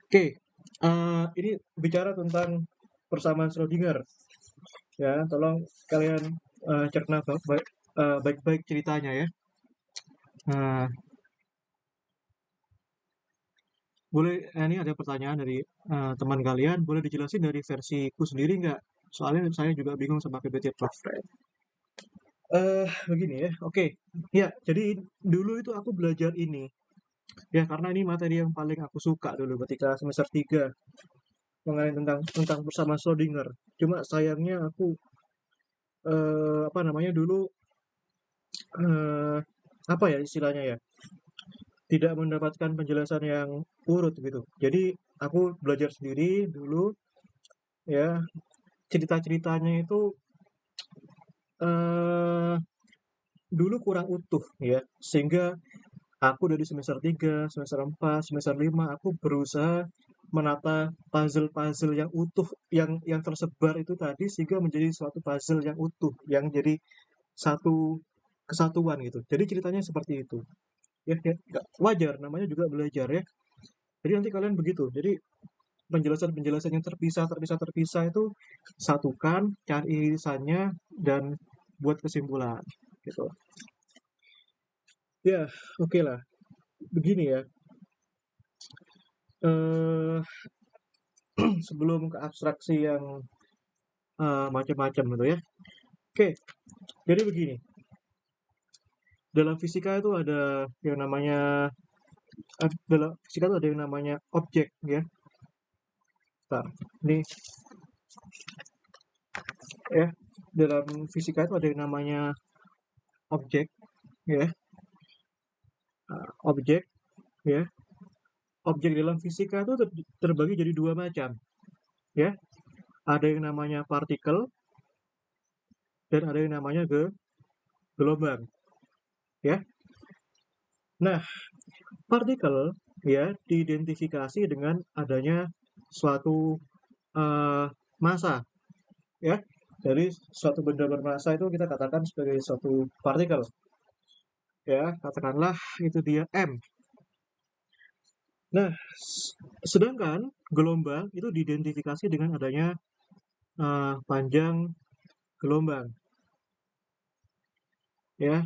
Oke, ini bicara tentang persamaan Schrödinger, ya. Tolong kalian cerna baik-baik ceritanya ya. Nah, boleh, ini ada pertanyaan dari teman kalian, boleh dijelasin dari versiku sendiri nggak? Soalnya saya juga bingung sama PPT Prof. Begini ya, oke. Ya, jadi dulu itu aku belajar ini, ya karena ini materi yang paling aku suka dulu ketika semester 3 mengenai tentang persamaan Schrödinger. Cuma sayangnya aku apa namanya dulu eh, apa ya istilahnya ya, tidak mendapatkan penjelasan yang urut gitu. Jadi aku belajar sendiri dulu ya, cerita-ceritanya itu eh dulu kurang utuh ya, sehingga aku dari semester 3 semester 4 semester 5 aku berusaha menata puzzle-puzzle yang utuh yang tersebar itu tadi sehingga menjadi suatu puzzle yang utuh yang jadi satu kesatuan gitu. Jadi ceritanya seperti itu. Ya, ya, wajar namanya juga belajar ya. Jadi nanti kalian begitu. Jadi penjelasan-penjelasan yang terpisah itu satukan, cari irisannya dan buat kesimpulan gitu. Ya, oke lah. Begini ya. Eh sebelum ke abstraksi yang macam-macam gitu ya. Oke, jadi begini. Dalam fisika itu ada yang namanya dalam fisika itu ada yang namanya objek ya. Bentar. Ini ya. Dalam fisika itu ada yang namanya objek ya. Objek ya. Objek dalam fisika itu terbagi jadi dua macam ya. Ada yang namanya partikel dan ada yang namanya gelombang ya. Nah, partikel ya diidentifikasi dengan adanya suatu eh, massa ya. Jadi suatu benda bermassa itu kita katakan sebagai suatu partikel ya, katakanlah itu dia M. Nah, sedangkan gelombang itu diidentifikasi dengan adanya panjang gelombang ya.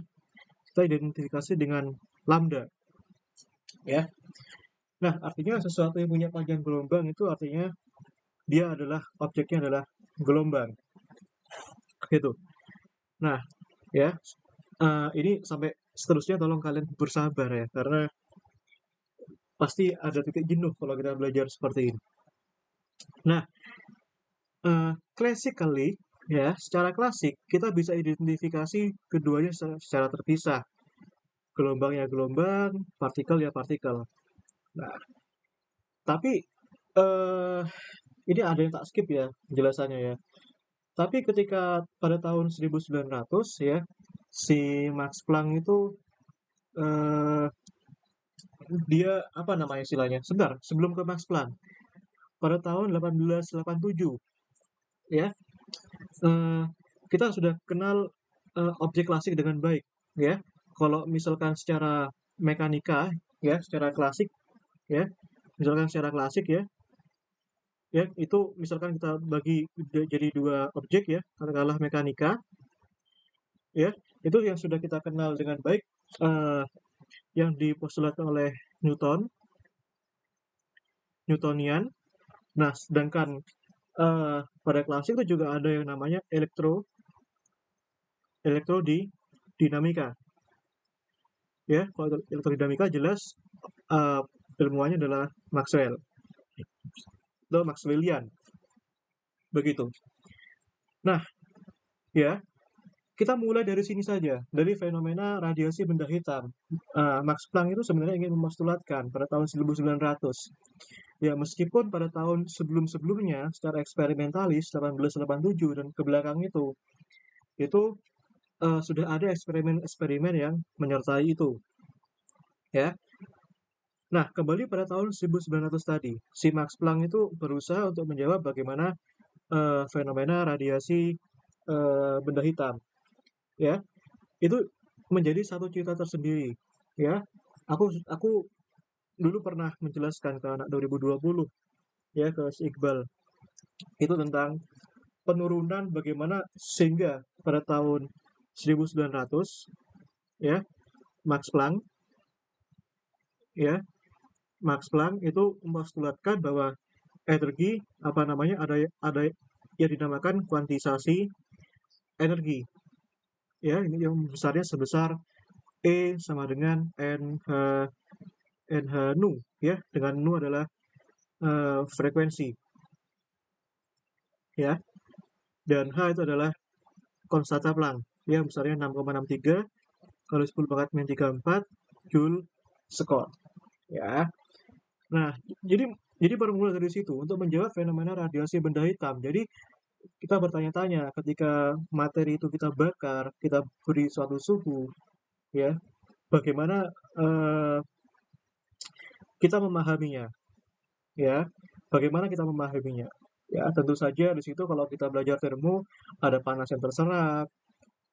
Kita identifikasi dengan lambda ya. Nah, artinya sesuatu yang punya panjang gelombang itu artinya dia adalah objeknya adalah gelombang gitu. Nah, ya, ini sampai seterusnya tolong kalian bersabar ya karena pasti ada titik jenuh kalau kita belajar seperti ini. Nah, classically ya, secara klasik kita bisa identifikasi keduanya secara terpisah. Gelombang ya gelombang, partikel ya partikel. Nah, tapi eh ini ada yang tak skip ya penjelasannya ya. Tapi ketika pada tahun 1900 ya, si Max Planck itu eh dia apa namanya istilahnya? Sebentar, sebelum ke Max Planck, pada tahun 1887 ya, eh, kita sudah kenal objek klasik dengan baik ya. Kalau misalkan secara mekanika ya, secara klasik ya, misalkan secara klasik ya, ya itu misalkan kita bagi jadi dua objek ya, katakanlah mekanika ya, itu yang sudah kita kenal dengan baik eh, yang dipostulatkan oleh Newtonian. Nah, sedangkan pada klasik itu juga ada yang namanya elektrodinamika. Ya, kalau elektrodinamika jelas uh, ilmuannya adalah Maxwell atau Maxwellian begitu. Nah, ya kita mulai dari sini saja dari fenomena radiasi benda hitam. Max Planck itu sebenarnya ingin memostulatkan pada tahun 1900. Ya, meskipun pada tahun sebelum-sebelumnya secara eksperimentalis 1887 dan ke belakang itu sudah ada eksperimen-eksperimen yang menyertai itu ya. Nah, kembali pada tahun 1900 tadi, si Max Planck itu berusaha untuk menjawab bagaimana fenomena radiasi benda hitam, ya. Itu menjadi satu cerita tersendiri, ya. Aku dulu pernah menjelaskan ke anak 2020 ya, ke si Iqbal, itu tentang penurunan bagaimana sehingga pada tahun 1900 ya, Max Planck ya, Max Planck itu mempostulatkan bahwa energi apa namanya, ada yang dinamakan kuantisasi energi ya, ini yang besarnya sebesar E sama dengan NH nu ya, dengan nu adalah frekuensi ya, dan H itu adalah konstanta Planck ya, besarnya 6,63 kali 10 pangkat min 34 Joule Sekon ya. Nah, jadi bermula dari situ untuk menjawab fenomena radiasi benda hitam. Jadi kita bertanya-tanya ketika materi itu kita bakar, kita beri suatu suhu ya, bagaimana eh, kita memahaminya ya, bagaimana kita memahaminya ya. Tentu saja di situ kalau kita belajar termo ada panas yang terserap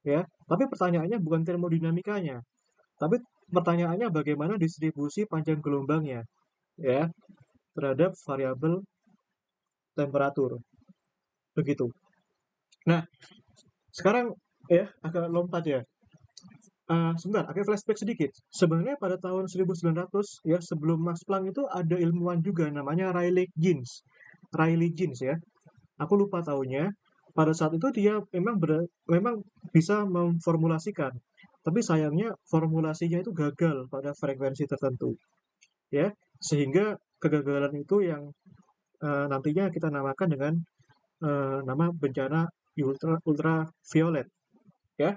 ya, tapi pertanyaannya bukan termodinamikanya, tapi pertanyaannya bagaimana distribusi panjang gelombangnya ya terhadap variabel temperatur begitu. Nah, sekarang ya agak lompat ya. Sebentar, agak flashback sedikit. Sebenarnya pada tahun 1900 ya, sebelum Max Planck itu ada ilmuwan juga namanya Rayleigh Jeans. Rayleigh Jeans ya. Aku lupa tahunnya. Pada saat itu dia memang bisa memformulasikan. Tapi sayangnya formulasinya itu gagal pada frekuensi tertentu. Ya, sehingga kegagalan itu yang nantinya kita namakan dengan nama bencana ultraviolet ya.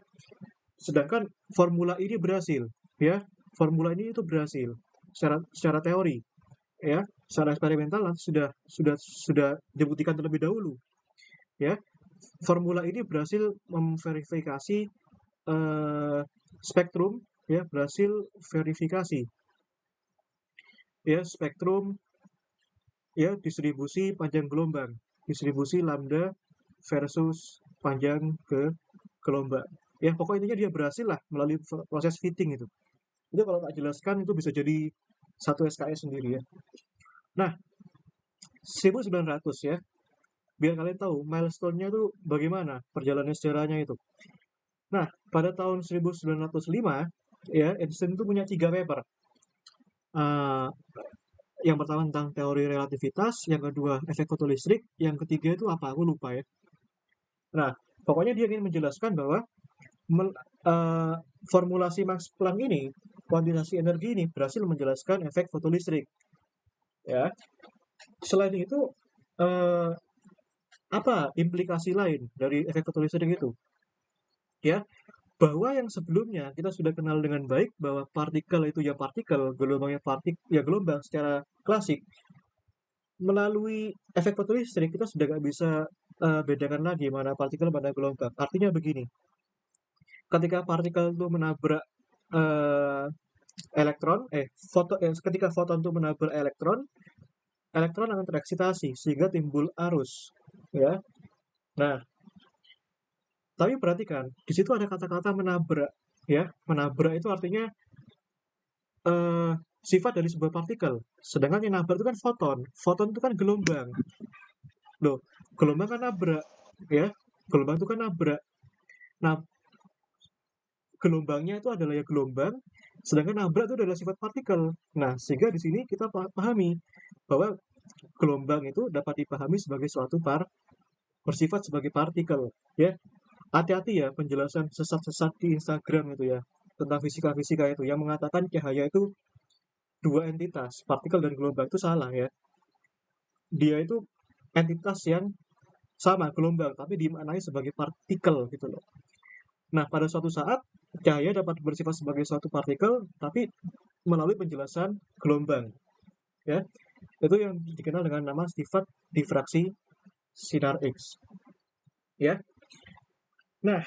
Sedangkan formula ini berhasil ya, formula ini itu berhasil secara teori ya, secara eksperimental sudah dibuktikan terlebih dahulu ya. Formula ini berhasil memverifikasi eh, spektrum ya, berhasil verifikasi ya spektrum ya, distribusi panjang gelombang, distribusi lambda versus panjang ke gelombang ya, pokoknya intinya dia berhasil lah melalui proses fitting itu. Itu kalau tak jelaskan itu bisa jadi satu SKS sendiri ya. Nah, 1900 ya, biar kalian tahu milestone-nya itu bagaimana perjalanan sejarahnya itu. Nah, pada tahun 1905 ya, Einstein itu punya 3 paper. Uh, yang pertama tentang teori relativitas, yang kedua efek fotolistrik, yang ketiga itu apa? Aku lupa ya. Nah, pokoknya dia ingin menjelaskan bahwa men- uh, formulasi Max Planck ini, kuantitasasi energi ini berhasil menjelaskan efek fotolistrik. Ya, selain itu uh, apa implikasi lain dari efek fotolistrik itu? Ya, bahwa yang sebelumnya kita sudah kenal dengan baik bahwa partikel itu ya partikel, gelombangnya ya gelombang secara klasik. Melalui efek fotolistrik kita sudah nggak bisa bedakan lagi mana partikel mana gelombang. Artinya begini, ketika partikel itu menabrak eh, elektron, ketika foton itu menabrak elektron, elektron akan tereksitasi sehingga timbul arus, ya. Nah, tapi perhatikan, di situ ada kata-kata menabrak, ya. Menabrak itu artinya eh, sifat dari sebuah partikel. Sedangkan yang nabrak itu kan foton. Foton itu kan gelombang. Loh, gelombang kan nabrak, ya. Gelombang itu kan nabrak. Nah, gelombangnya itu adalah ya gelombang, sedangkan nabrak itu adalah sifat partikel. Nah, sehingga di sini kita pahami bahwa gelombang itu dapat dipahami sebagai suatu bersifat sebagai partikel, ya. Hati-hati ya penjelasan sesat-sesat di Instagram itu ya tentang fisika-fisika itu yang mengatakan cahaya itu dua entitas, partikel dan gelombang, itu salah ya. Dia itu entitas yang sama gelombang tapi dimaknai sebagai partikel gitu loh. Nah, pada suatu saat cahaya dapat bersifat sebagai suatu partikel tapi melalui penjelasan gelombang ya. Itu yang dikenal dengan nama sifat difraksi sinar X ya. Nah,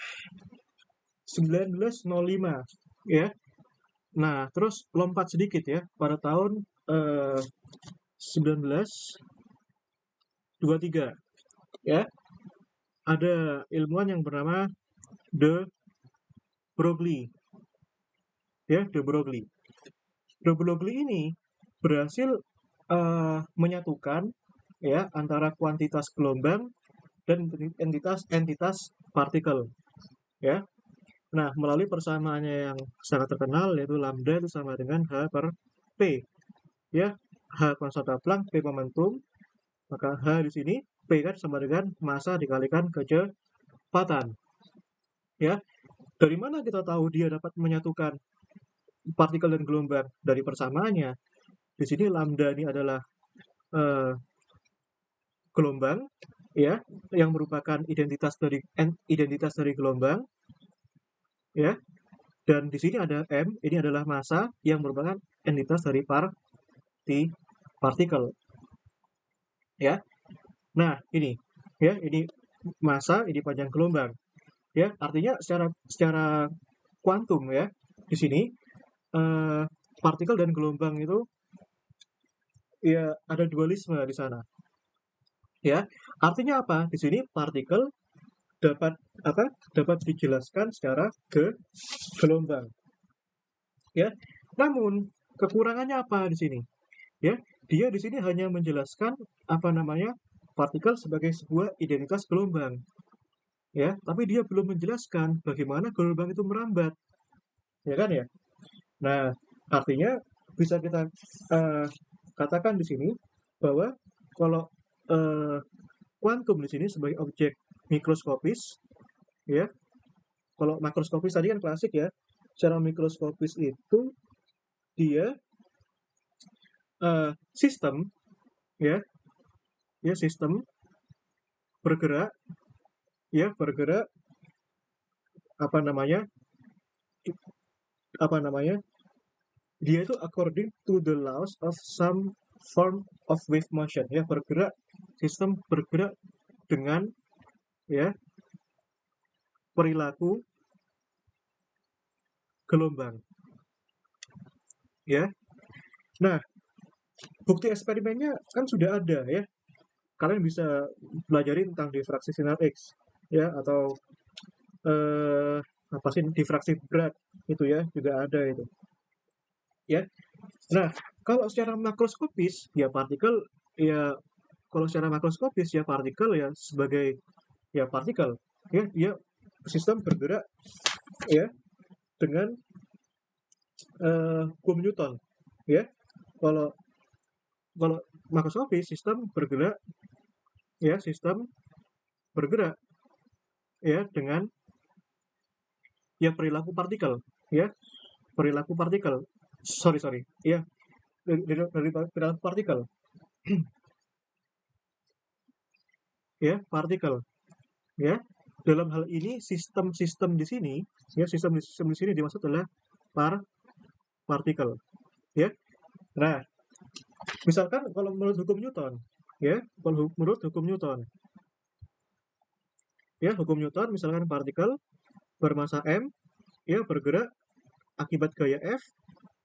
1905 ya. Nah, terus lompat sedikit ya pada tahun 1923 ya. Ada ilmuwan yang bernama De Broglie ya, De Broglie. De Broglie ini berhasil menyatukan ya antara kuantitas gelombang dan entitas partikel ya. Nah, melalui persamaannya yang sangat terkenal yaitu lambda itu sama dengan H per P ya. H konstanta Planck, P momentum, maka H di sini P kan sama dengan massa dikalikan kecepatan ya. Dari mana kita tahu dia dapat menyatukan partikel dan gelombang? Dari persamaannya. Di sini lambda ini adalah eh, gelombang ya, yang merupakan identitas dari gelombang ya. Dan di sini ada m, ini adalah massa yang merupakan entitas dari partikel ya. Nah, ini ya, ini massa, ini panjang gelombang ya. Artinya secara kuantum ya, di sini eh, partikel dan gelombang itu ya ada dualisme di sana ya. Artinya apa? Di sini partikel dapat apa? Dapat dijelaskan secara gelombang ya. Namun kekurangannya apa di sini? Ya, dia di sini hanya menjelaskan apa namanya? Partikel sebagai sebuah identitas gelombang ya, tapi dia belum menjelaskan bagaimana gelombang itu merambat. Ya kan ya? Nah, artinya bisa kita katakan di sini bahwa kalau kuantum di sini sebagai objek mikroskopis ya. Kalau makroskopis tadi kan klasik ya. Secara mikroskopis itu dia sistem ya, ya sistem bergerak ya, bergerak apa namanya? Apa namanya? Dia itu according to the laws of some form of wave motion ya, bergerak, sistem bergerak dengan ya perilaku gelombang ya. Nah, bukti eksperimennya kan sudah ada ya. Kalian bisa pelajari tentang difraksi sinar X ya, atau apa sih difraksi berat itu ya, juga ada itu ya. Nah, kalau secara makroskopis ya partikel ya, kalau secara makroskopis ya partikel ya sebagai ya partikel ya, dia sistem bergerak ya dengan hukum Newton ya. Kalau kalau makroskopis sistem bergerak ya, sistem bergerak ya dengan ya perilaku partikel ya, perilaku partikel, sorry ya, dari perilaku partikel ya, partikel ya. Dalam hal ini sistem-sistem di sini ya, sistem di sini dimaksud adalah partikel ya. Nah, misalkan kalau menurut hukum Newton ya, kalau menurut hukum Newton ya, hukum Newton misalkan partikel bermassa m ya bergerak akibat gaya F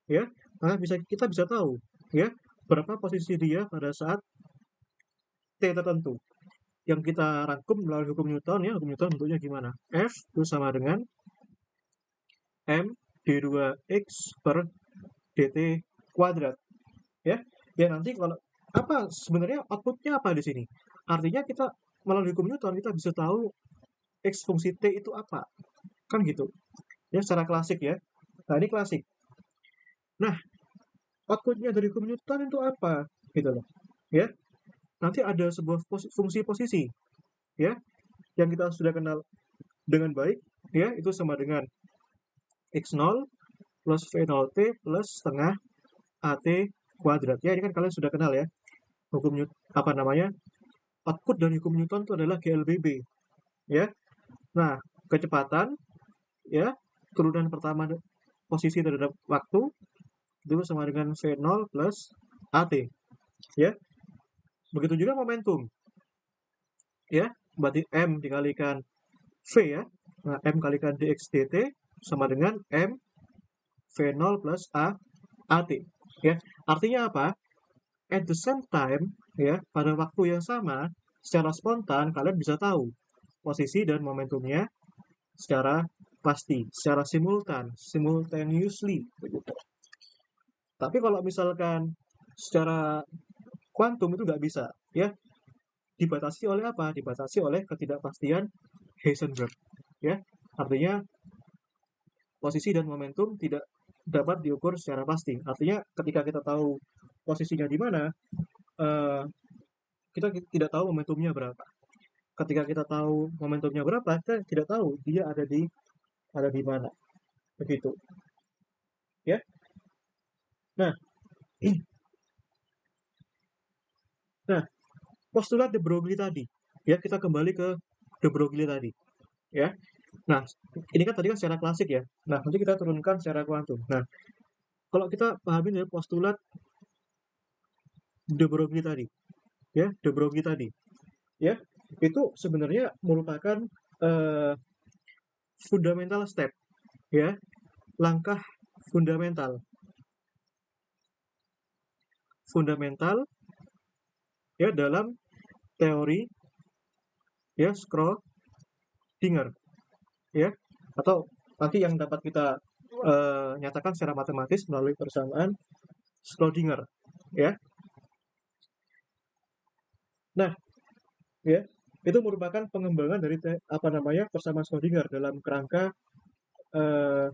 ya, nah kita bisa tahu ya berapa posisi dia pada saat T tertentu yang kita rangkum melalui hukum Newton ya. Hukum Newton bentuknya gimana? F itu sama dengan M d2x per dt kuadrat ya. Ya nanti kalau apa sebenarnya outputnya apa di sini? Artinya kita melalui hukum Newton kita bisa tahu x fungsi t itu apa, kan gitu ya, secara klasik ya. Nah, ini klasik. Nah, outputnya dari hukum Newton itu apa gitu loh ya. Nanti ada sebuah fungsi posisi ya, yang kita sudah kenal dengan baik ya, itu sama dengan x0 plus v0t plus setengah at kuadrat ya. Ini kan kalian sudah kenal ya, hukum Newton apa namanya, output dari hukum Newton itu adalah GLBB ya. Nah, kecepatan ya, turunan pertama posisi terhadap waktu itu sama dengan v0 plus at ya. Begitu juga momentum ya, berarti m dikalikan v ya. Nah, m kalikan dx dt sama dengan m v0 plus at ya. Artinya apa? At the same time ya, pada waktu yang sama secara spontan kalian bisa tahu posisi dan momentumnya secara pasti, secara simultaneously begitu. Tapi kalau misalkan secara kuantum itu nggak bisa, ya. Dibatasi oleh apa? Dibatasi oleh ketidakpastian Heisenberg, ya. Artinya posisi dan momentum tidak dapat diukur secara pasti. Artinya ketika kita tahu posisinya di mana, eh, kita tidak tahu momentumnya berapa. Ketika kita tahu momentumnya berapa, kita tidak tahu dia ada di mana. Begitu, ya. Nah, nah, postulat de Broglie tadi, ya, kita kembali ke de Broglie tadi, ya. Nah, ini kan tadi kan secara klasik ya. Nah, nanti kita turunkan secara kuantum. Nah, kalau kita pahami dari postulat de Broglie tadi, ya, de Broglie tadi, ya, itu sebenarnya merupakan eh, fundamental step, ya, langkah fundamental, ya, dalam teori, ya, Schrödinger, ya, atau nanti yang dapat kita nyatakan secara matematis melalui persamaan Schrödinger, ya. Nah, ya, itu merupakan pengembangan dari persamaan Schrödinger dalam kerangka eh,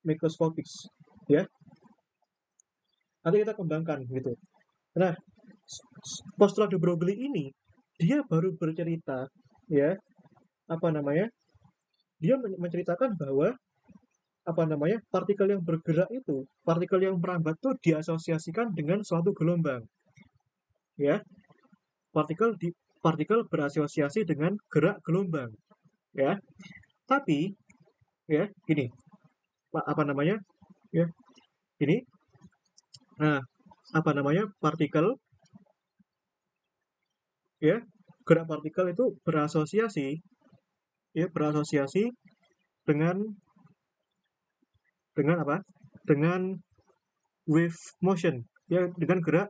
mikroskopis, ya. Nanti kita kembangkan gitu. Nah, postulat de Broglie ini dia baru bercerita, ya, apa namanya? Dia menceritakan bahwa partikel yang bergerak itu, partikel yang merambat itu diasosiasikan dengan suatu gelombang, ya. Partikel berasosiasi dengan gerak gelombang, ya. Tapi, ya, gini, apa namanya? Ya, ini, nah, partikel, ya, gerak partikel itu berasosiasi dengan apa? Dengan wave motion, ya, dengan gerak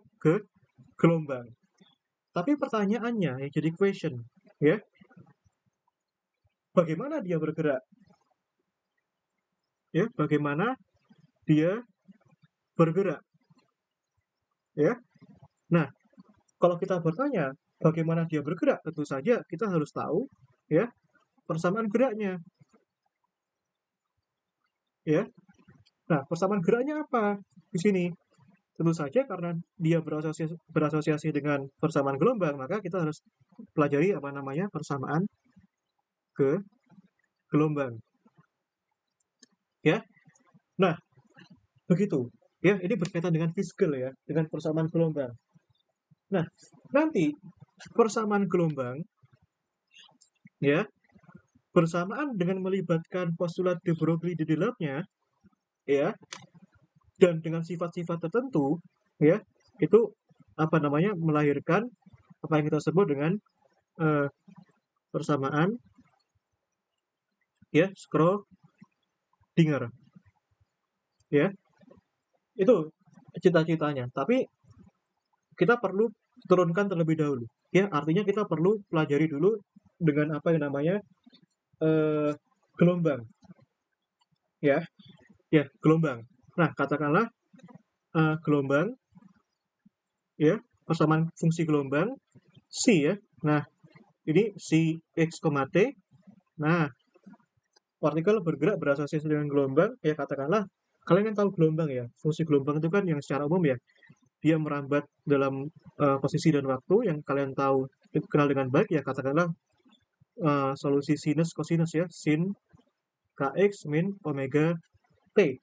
gelombang. Tapi pertanyaannya yang jadi question, ya, bagaimana dia bergerak? Ya, bagaimana dia bergerak? Ya. Nah, kalau kita bertanya bagaimana dia bergerak, tentu saja kita harus tahu, ya, persamaan geraknya, ya. Nah, persamaan geraknya apa di sini? Tentu saja karena dia berasosiasi dengan persamaan gelombang, maka kita harus pelajari persamaan gelombang, ya. Nah, begitu, ya. Ini berkaitan dengan fisikal, ya, dengan persamaan gelombang. Nah, nanti persamaan gelombang, ya, bersamaan dengan melibatkan postulat de Broglie di dalamnya, ya, dan dengan sifat-sifat tertentu, ya, itu melahirkan apa yang kita sebut dengan eh, persamaan, ya, Schrödinger, ya. Itu cita-citanya, tapi kita perlu turunkan terlebih dahulu, ya. Artinya kita perlu pelajari dulu dengan apa yang namanya gelombang, ya, gelombang. Nah, katakanlah gelombang, ya, persamaan fungsi gelombang C, ya. Nah, ini si X, T. Nah, partikel bergerak berasosiasi dengan gelombang, ya, katakanlah kalian kan tahu gelombang, ya. Fungsi gelombang itu kan yang secara umum, ya, dia merambat dalam posisi dan waktu yang kalian tahu kenal dengan baik, ya, katakanlah solusi sinus kosinus, ya, sin kx min omega t,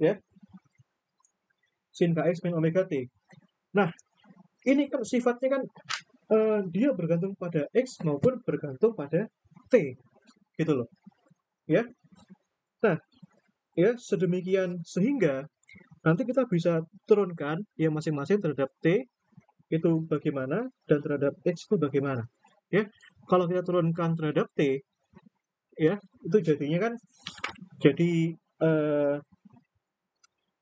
ya, sin kx min omega t. Nah, ini kan sifatnya kan dia bergantung pada x maupun bergantung pada t, gitu loh, ya. Nah, ya, sedemikian sehingga nanti kita bisa turunkan yang masing-masing terhadap t itu bagaimana dan terhadap x itu bagaimana, ya. Kalau kita turunkan terhadap t, ya, itu jadinya kan jadi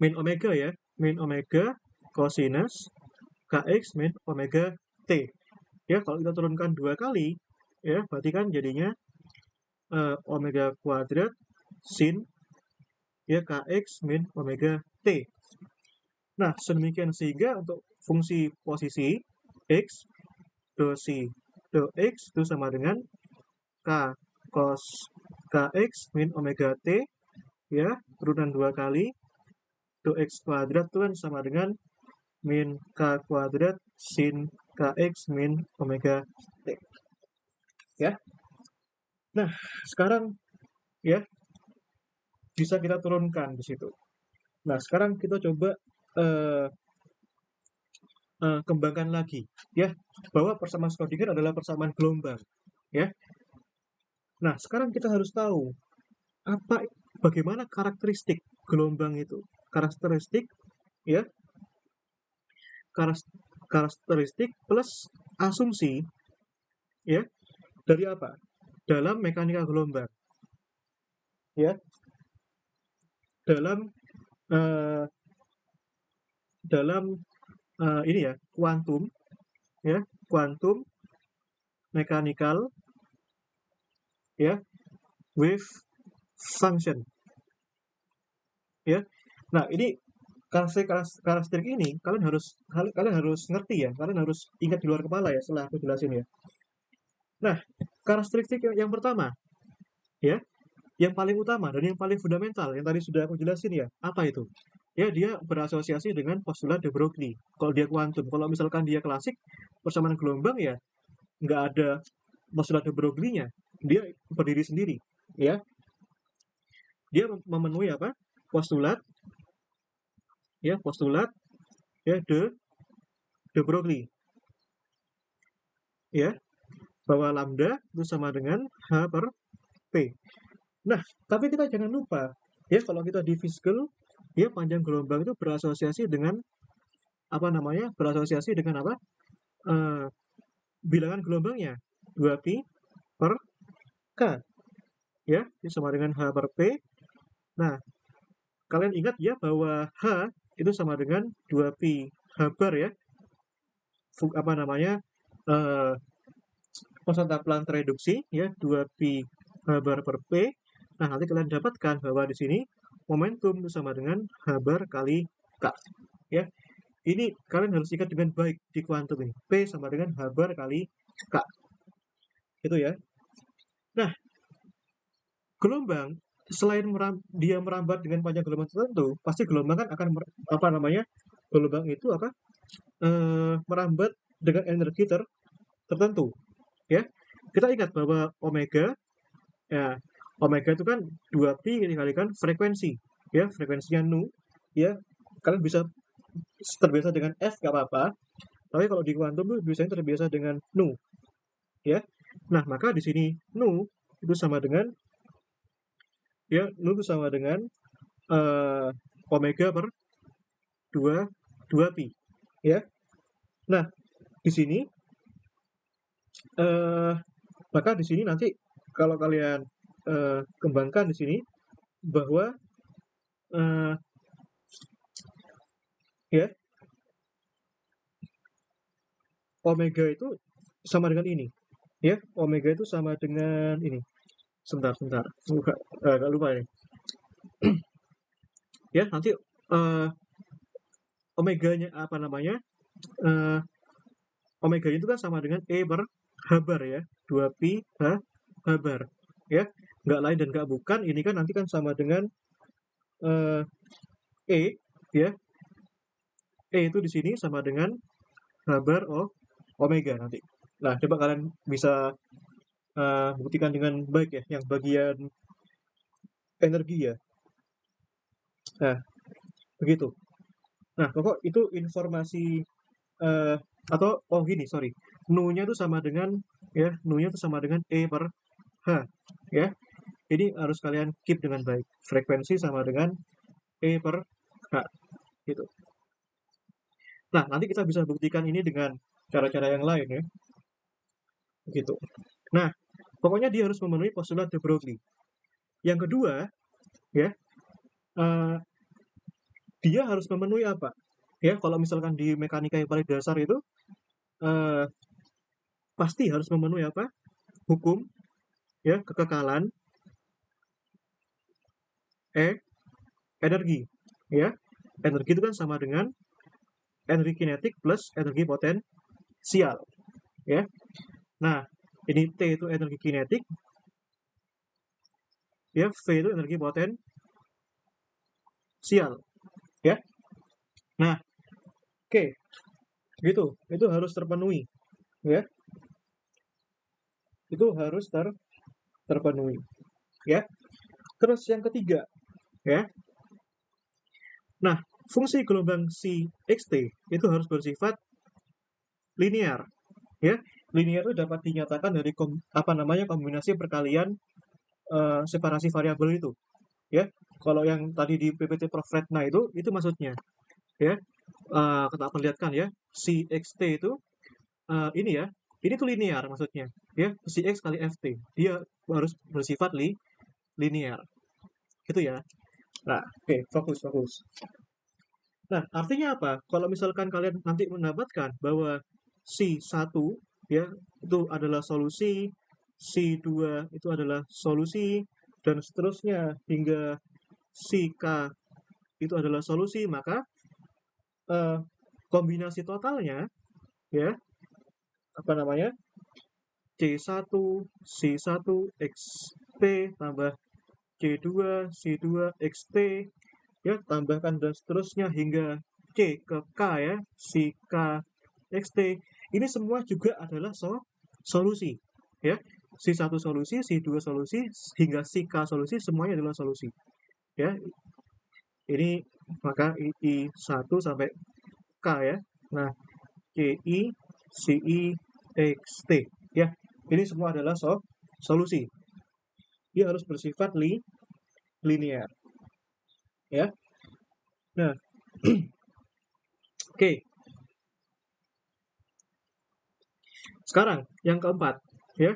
min omega, ya, min omega cosinus kx min omega t, ya. Kalau kita turunkan 2 kali, ya, berarti kan jadinya omega kuadrat sin, ya, kx min omega t, Nah, sedemikian sehingga untuk fungsi posisi X, do si, do X itu sama dengan K cos KX min omega T, ya, turunan 2 kali, do X kuadrat itu kan sama dengan min K kuadrat sin KX min omega T, ya. Nah, sekarang, ya, bisa kita turunkan di situ. Nah, sekarang kita coba eh, kembangkan lagi, ya, bahwa persamaan Schrödinger adalah persamaan gelombang, ya. Nah, sekarang kita harus tahu bagaimana karakteristik gelombang itu. Karakteristik, ya, karakteristik plus asumsi, ya, dari apa? Dalam mekanika gelombang, ya, dalam eh, dalam ini ya, kuantum, ya, kuantum mechanical, ya, wave function, ya. Nah, ini karakteristik ini kalian harus ngerti ya, kalian harus ingat di luar kepala ya setelah aku jelasin ya. Nah, karakteristik yang pertama, ya, yang paling utama dan yang paling fundamental yang tadi sudah aku jelasin ya, apa itu? Ya, dia berasosiasi dengan postulat de Broglie. Kalau dia kuantum, kalau misalkan dia klasik, persamaan gelombang ya nggak ada postulat de Broglie-nya, dia berdiri sendiri, ya. Dia memenuhi apa? Postulat, ya, postulat, ya, de Broglie, ya, bahwa lambda itu sama dengan H per P. Nah, tapi kita jangan lupa, ya, kalau kita di physical, ya, panjang gelombang itu berasosiasi dengan apa namanya? Berasosiasi dengan apa? Eh, bilangan gelombangnya 2pi per K, ya, ini sama dengan H per P. Nah, kalian ingat ya bahwa H itu sama dengan 2pi H bar, ya, apa namanya? Eh, konstanta Planck tereduksi, ya, 2pi H bar per P. Nah, nanti kalian dapatkan bahwa di sini momentum itu sama dengan H bar kali K, ya. Ini kalian harus ingat dengan baik di kuantum ini. P sama dengan H bar kali K. Itu ya. Nah, gelombang selain dia merambat dengan panjang gelombang tertentu, pasti gelombang kan akan apa namanya? Gelombang itu apa? Merambat dengan energi tertentu, ya. Kita ingat bahwa omega, ya, omega itu kan 2pi dikalikan frekuensi, ya, frekuensinya nu, ya. Kalian bisa terbiasa dengan F gak apa-apa, tapi kalau di kuantum tuh biasanya terbiasa dengan nu, ya. Nah, maka di sini nu itu sama dengan, ya, nu itu sama dengan eh, omega per 2 pi, ya. Nah, di sini eh, maka di sini nanti kalau kalian kembangkan di sini bahwa eh, ya, omega itu sama dengan ini, ya, omega itu sama dengan ini. Sebentar, agak lupa ini, ya. Nanti omeganya apa namanya, eh, omega itu kan sama dengan E per H bar, ya, 2pi H bar, ya, nggak lain dan nggak bukan, ini kan nanti kan sama dengan eh, E, ya, E itu di sini sama dengan H bar omega nanti. Nah, coba kalian bisa buktikan dengan baik ya, yang bagian energi ya. Nah, begitu. Nah, pokok itu informasi eh, atau gini, sorry. Nu-nya itu sama dengan, ya, nu-nya itu sama dengan E per H, ya. Ini harus kalian keep dengan baik. Frekuensi sama dengan E per H, gitu. Nah, nanti kita bisa buktikan ini dengan cara-cara yang lain ya, gitu. Nah, pokoknya dia harus memenuhi postulat de Broglie. Yang kedua, ya, eh, dia harus memenuhi apa? Ya, kalau misalkan di mekanika yang paling dasar itu eh, pasti harus memenuhi apa? Hukum, ya, kekekalan energi, ya. Energi itu kan sama dengan energi kinetik plus energi potensial, ya. Nah, ini T itu energi kinetik, ya, V itu energi potensial, ya. Nah, oke, gitu. Itu harus terpenuhi, ya. Itu harus terpenuhi, ya. Terus yang ketiga, ya. Nah, fungsi gelombang si xt itu harus bersifat linear, ya. Linear itu dapat dinyatakan dari kombinasi perkalian separasi variabel itu, ya. Kalau yang tadi di PPT Prof. Retna itu maksudnya, ya. Kita perlihatkan ya, si xt itu ini ya, ini tuh linear maksudnya, ya. Si x kali ft, dia harus bersifat linear, gitu ya. Nah, oke, fokus fokus. Nah, artinya apa? Kalau misalkan kalian nanti mendapatkan bahwa si 1 ya itu adalah solusi, si 2 itu adalah solusi, dan seterusnya hingga si k itu adalah solusi, maka eh, kombinasi totalnya, ya, apa namanya, C1 C1 XT tambah C2 C2 XT, ya, tambahkan dan seterusnya hingga C ke K, ya, si K XT, ini semua juga adalah solusi, ya. Si 1 solusi, si 2 solusi, hingga si K solusi, semuanya adalah solusi, ya. Ini maka I1 sampai K, ya. Nah, CI, CI, XT, ya. Ini semua adalah solusi. Dia harus bersifat linear, ya. Nah, oke. Sekarang yang keempat, ya.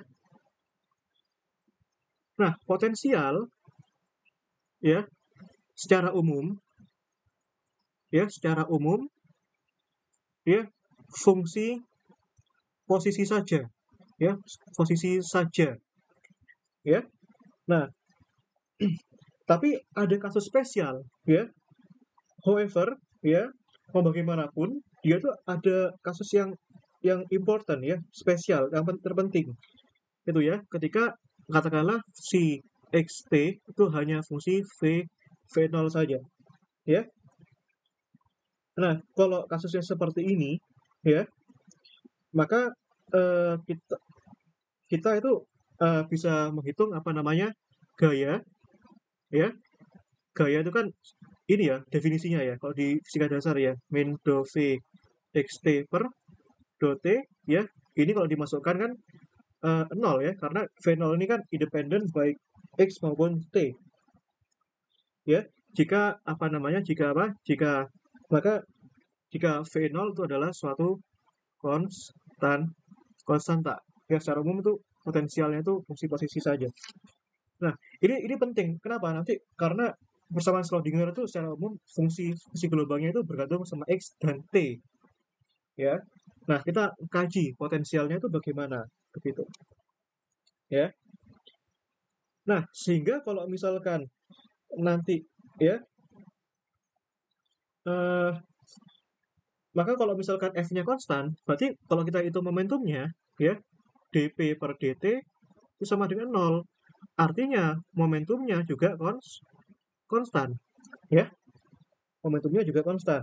Nah, potensial, ya, secara umum, ya, fungsi posisi saja, ya, posisi saja, ya. Nah, tapi ada kasus spesial, ya. However, ya, mau bagaimanapun, dia tuh ada kasus yang important, ya, spesial, yang terpenting. Itu ya, ketika katakanlah si xt itu hanya fungsi v0 saja, ya. Nah, kalau kasusnya seperti ini, ya, maka kita kita itu bisa menghitung apa namanya, gaya, ya. Gaya itu kan ini ya definisinya, ya, kalau di fisika dasar, ya, min do v xt per do t, ya. Ini kalau dimasukkan kan 0, ya, karena v0 ini kan independen baik x maupun t, ya. Jika apa namanya, jika maka jika v0 itu adalah suatu konstan konstanta, ya, secara umum itu potensialnya itu fungsi posisi saja. Nah, ini penting. Kenapa? Nanti karena persamaan Schrödinger itu secara umum fungsi gelombangnya itu bergantung sama x dan t, ya. Nah, kita kaji potensialnya itu bagaimana, begitu, ya. Nah, sehingga kalau misalkan nanti, ya, eh, maka kalau misalkan f-nya konstan, berarti kalau kita hitung momentumnya, ya, dp per dt itu sama dengan 0. Artinya momentumnya juga konstan, ya. Momentumnya juga konstan.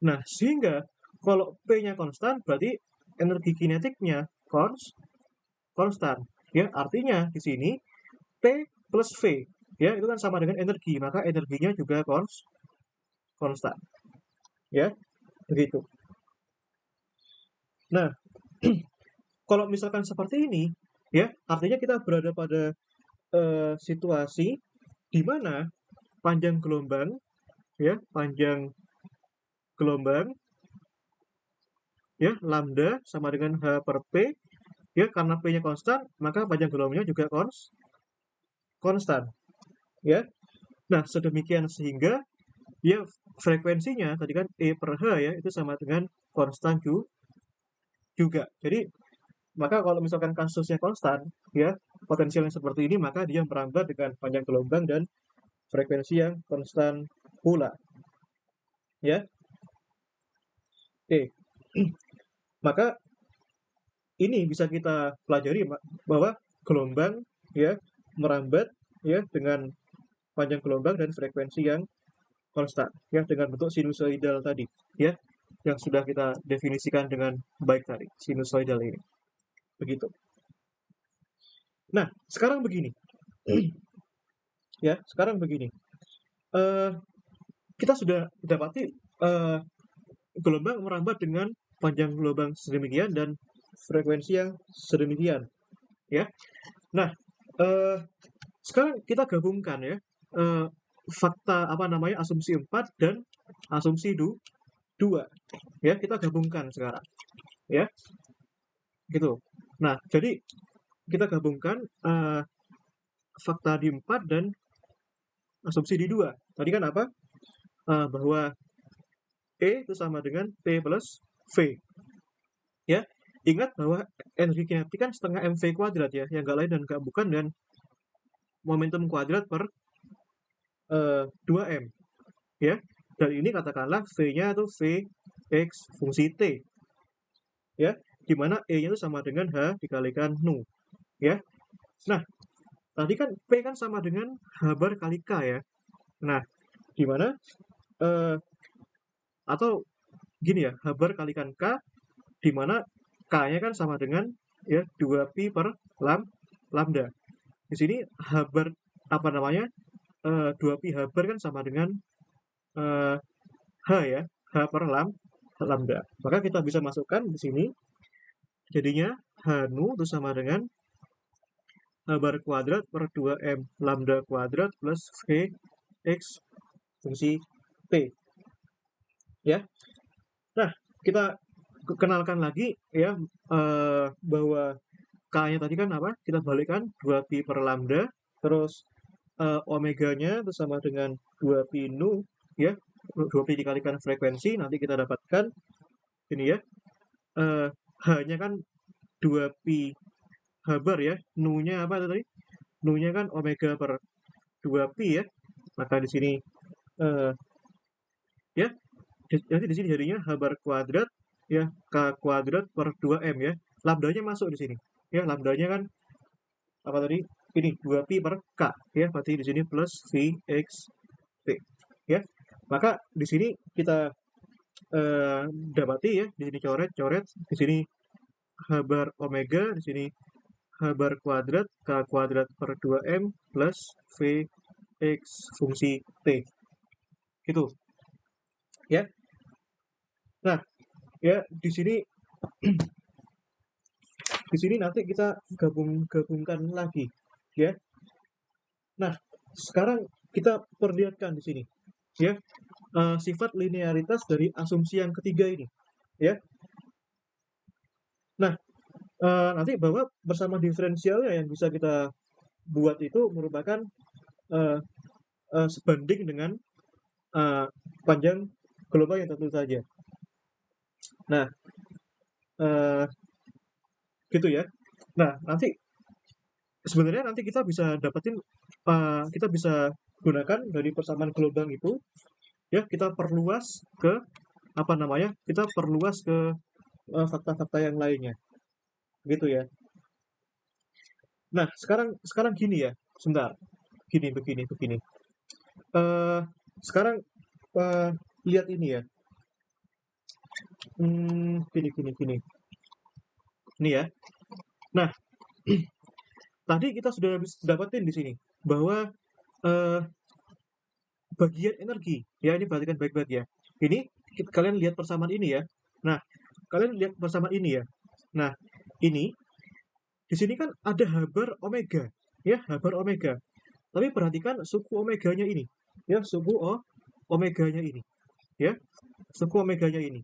Nah, sehingga kalau P-nya konstan, berarti energi kinetiknya konstan. Ya, artinya di sini T plus V, ya, itu kan sama dengan energi, maka energinya juga konstan. Ya, begitu. Nah, kalau misalkan seperti ini, ya, artinya kita berada pada situasi di mana panjang gelombang, ya, ya, lambda sama dengan h per p, ya, karena p-nya konstan, maka panjang gelombangnya juga konstan, ya. Nah, sedemikian sehingga ya frekuensinya tadi kan e per h, ya, itu sama dengan konstan juga. Jadi maka kalau misalkan kasusnya konstan, ya, potensialnya seperti ini, maka dia merambat dengan panjang gelombang dan frekuensi yang konstan pula, ya. E. Maka ini bisa kita pelajari bahwa gelombang ya merambat ya dengan panjang gelombang dan frekuensi yang konstan ya dengan bentuk sinusoidal tadi ya yang sudah kita definisikan dengan baik tadi sinusoidal ini begitu. Nah sekarang begini ya sekarang begini eh, kita sudah dapati eh, gelombang merambat dengan panjang gelombang sedemikian dan frekuensi yang sedemikian ya. Nah eh, sekarang kita gabungkan ya eh, fakta apa namanya asumsi 4 dan asumsi 2 ya kita gabungkan sekarang ya gitu. Nah jadi kita gabungkan fakta di 4 dan asumsi di 2 tadi kan apa. Bahwa E itu sama dengan P plus V ya. Ingat bahwa energi kinetik kan setengah mv kuadrat ya yang nggak lain dan nggak bukan dan momentum kuadrat per 2m ya. Dan ini katakanlah V-nya itu Vx fungsi T ya, dimana E-nya itu sama dengan H dikalikan nu ya. Nah tadi kan P kan sama dengan H bar kali K ya. Nah dimana atau gini ya, H bar kalikan K dimana K-nya kan sama dengan ya 2pi per lambda. Di sini H bar apa namanya 2pi H bar kan sama dengan eh, H ya, H per lambda. Maka kita bisa masukkan di sini jadinya H nu itu sama dengan H bar kuadrat per 2M lambda kuadrat plus V X fungsi T ya. Nah kita kenalkan lagi ya bahwa K-nya tadi kan apa? Kita balikkan 2pi per lambda terus omeganya itu sama dengan 2pi nu ya. 2pi dikalikan frekuensi nanti kita dapatkan ini ya. H-nya kan 2pi H bar ya. Nu-nya apa tadi? Nu-nya kan omega per 2pi ya. Maka di sini ya nanti di sini jadinya H bar kuadrat ya K kuadrat per 2M ya. Lambdanya masuk di sini. Ya, lambdanya kan apa tadi? Ini 2pi per K ya. Berarti di sini plus Vx T ya. Maka di sini kita dapati ya, di sini coret-coret, di sini H bar omega, di sini H bar kuadrat K kuadrat per 2M plus Vx fungsi T. Gitu. Ya. Nah, ya di sini nanti kita gabungkan lagi ya. Nah, sekarang kita perlihatkan di sini ya sifat linearitas dari asumsi yang ketiga ini ya. Nah, nanti bahwa bersama diferensialnya yang bisa kita buat itu merupakan sebanding dengan panjang gelombang yang tentu saja. Nah, gitu ya. Nah, nanti sebenarnya nanti kita bisa dapetin kita bisa gunakan dari persamaan gelombang itu ya kita perluas ke apa namanya? Kita perluas ke fakta-fakta yang lainnya. Gitu ya. Nah, sekarang gini ya. Sebentar. Begini. Eh sekarang lihat ini ya. Gini. Ini ya. Nah, tadi kita sudah dapetin di sini bahwa eh, bagian energi ya ini perhatikan baik-baik ya. Ini kalian lihat persamaan ini ya. Nah, kalian lihat persamaan ini ya. Nah, ini di sini kan ada H bar omega ya, H bar omega. Tapi perhatikan suku omeganya ini ya, suku omeganya ini ya. Suku omeganya ini.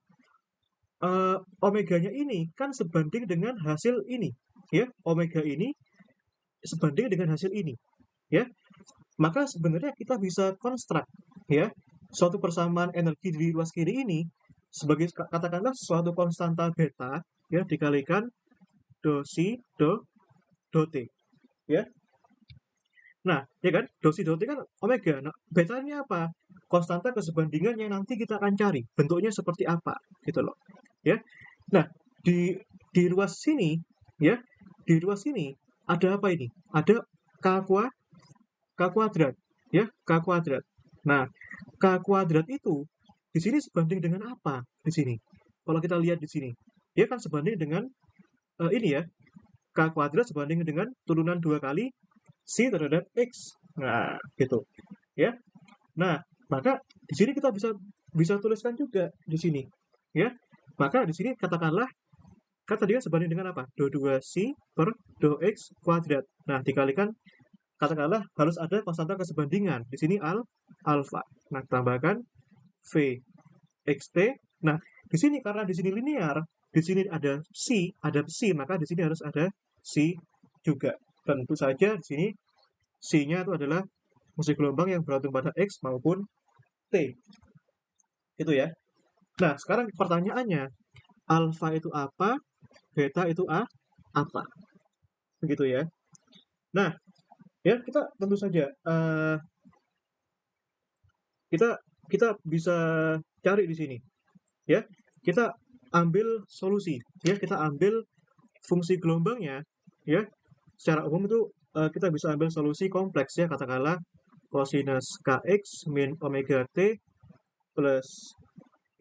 Omeganya ini kan sebanding dengan hasil ini ya. Omega ini sebanding dengan hasil ini ya. Maka sebenarnya kita bisa konstruk ya suatu persamaan energi di ruas kiri ini sebagai katakanlah suatu konstanta beta ya dikalikan do si do t ya. Nah, ya kan? Dosi dot T kan omega. Nah, beta ini apa? Konstanta kesebandingan yang nanti kita akan cari. Bentuknya seperti apa, gitu loh. Ya. Nah, di ruas sini, ya, di ruas sini ada apa ini? Ada K, K kuadrat, ya, K kuadrat. Nah, K kuadrat itu di sini sebanding dengan apa di sini? Kalau kita lihat di sini, dia kan sebanding dengan ini ya, K kuadrat sebanding dengan turunan 2 kali Si terhadap X. Nah, gitu. Ya. Nah, maka di sini kita bisa bisa tuliskan juga di sini. Ya. Maka di sini katakanlah kan tadi kan sebanding dengan apa? Do 2 Si per do X kuadrat. Nah, dikalikan katakanlah harus ada konstanta kesebandingan. Di sini alfa. Nah, tambahkan V XT. Nah, di sini karena di sini linear, di sini ada si, maka di sini harus ada si juga. Tentu saja di sini C-nya itu adalah musik gelombang yang bergantung pada X maupun T. Itu ya. Nah, sekarang pertanyaannya, alfa itu apa, beta itu apa? Begitu ya. Nah, ya kita tentu saja kita kita bisa cari di sini, ya. Kita ambil solusi, ya. Kita ambil fungsi gelombangnya, ya. Secara umum itu kita bisa ambil solusi kompleks ya, katakanlah kosinus kx min omega t plus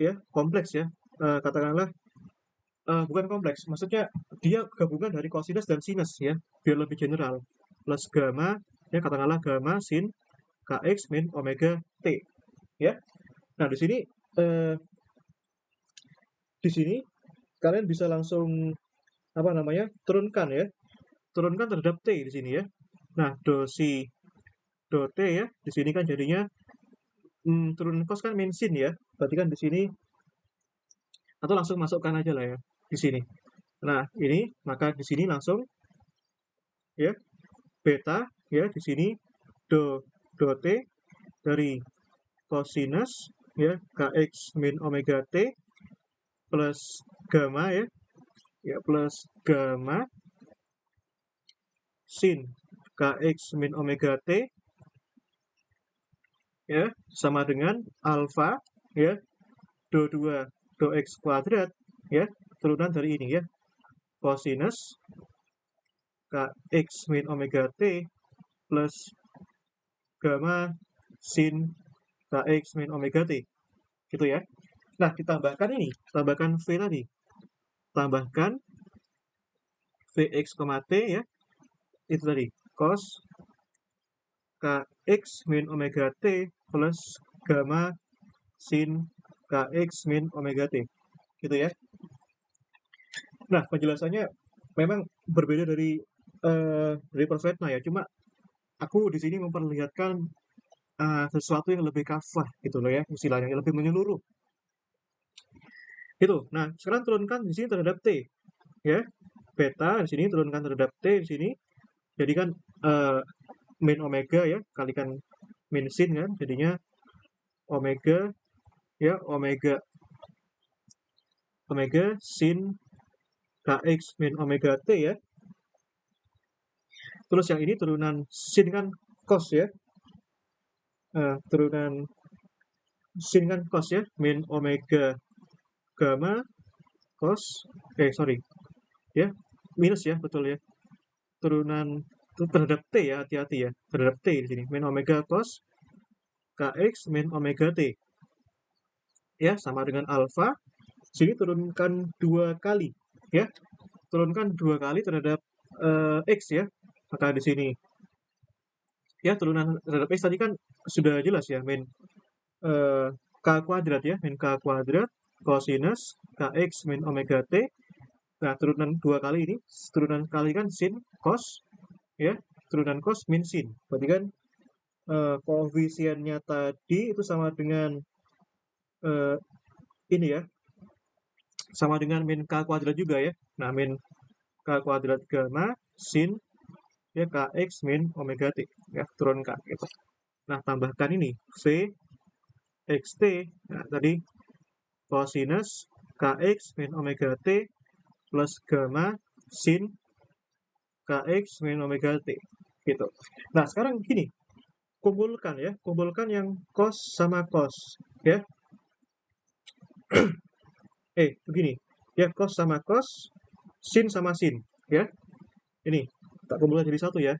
ya kompleks ya. Katakanlah bukan kompleks, maksudnya dia gabungan dari kosinus dan sinus ya, biar lebih general. Plus gamma, ya katakanlah gamma sin kx min omega t ya. Nah eh, di sini kalian bisa langsung apa namanya turunkan ya, turunkan terhadap t di sini ya. Nah do si do t ya, di sini kan jadinya turun kos kan min sin ya, berarti kan di sini atau langsung masukkan aja lah ya di sini. Nah ini maka di sini langsung ya beta ya di sini do do t dari cosinus ya kx min omega t plus gamma ya plus gamma sin kx min omega t ya sama dengan alfa ya do 2 do x kuadrat ya turunan dari ini ya cosinus kx min omega t plus gamma sin kx min omega t gitu ya. Nah, ditambahkan ini, tambahkan V tadi. Tambahkan Vx, T ya. Itu tadi, cos Kx min omega T plus gamma sin Kx min omega T. Gitu ya. Nah, penjelasannya memang berbeda dari Profetna ya. Cuma aku di sini memperlihatkan sesuatu yang lebih kafah gitu loh ya, istilahnya yang lebih menyeluruh. Itu. Nah, sekarang turunkan di sini terhadap T ya. Beta di sini turunkan terhadap T di sini. Jadi kan min omega ya kalikan min sin kan jadinya omega ya omega sin kx min omega t ya. Terus yang ini turunan sin kan cos ya. Turunan sin kan cos ya min omega gamma cos sorry ya minus ya betul ya. Turunan terhadap t ya, hati-hati ya terhadap t di sini min omega cos kx min omega t ya sama dengan alfa. Sini turunkan 2 kali ya, turunkan 2 kali terhadap x ya. Maka di sini ya turunan terhadap x tadi kan sudah jelas ya, min k kuadrat ya, min k kuadrat cosinus kx min omega t. Nah, turunan 2 kali ini, turunan kali kan sin cos ya, turunan cos min sin. Berarti kan koefisiennya tadi itu sama dengan ini ya, sama dengan min k kuadrat juga ya. Nah, min k kuadrat gamma sin ya kx min omega t ya, turunkan gitu. Nah, tambahkan ini v xt. Nah, tadi cosinus kx min omega t plus gamma sin kx min omega t gitu. Nah, sekarang gini, kumpulkan yang cos sama cos, ya. Begini, ya, cos sama cos, sin sama sin, ya. Ini, tak kumpulkan jadi satu ya,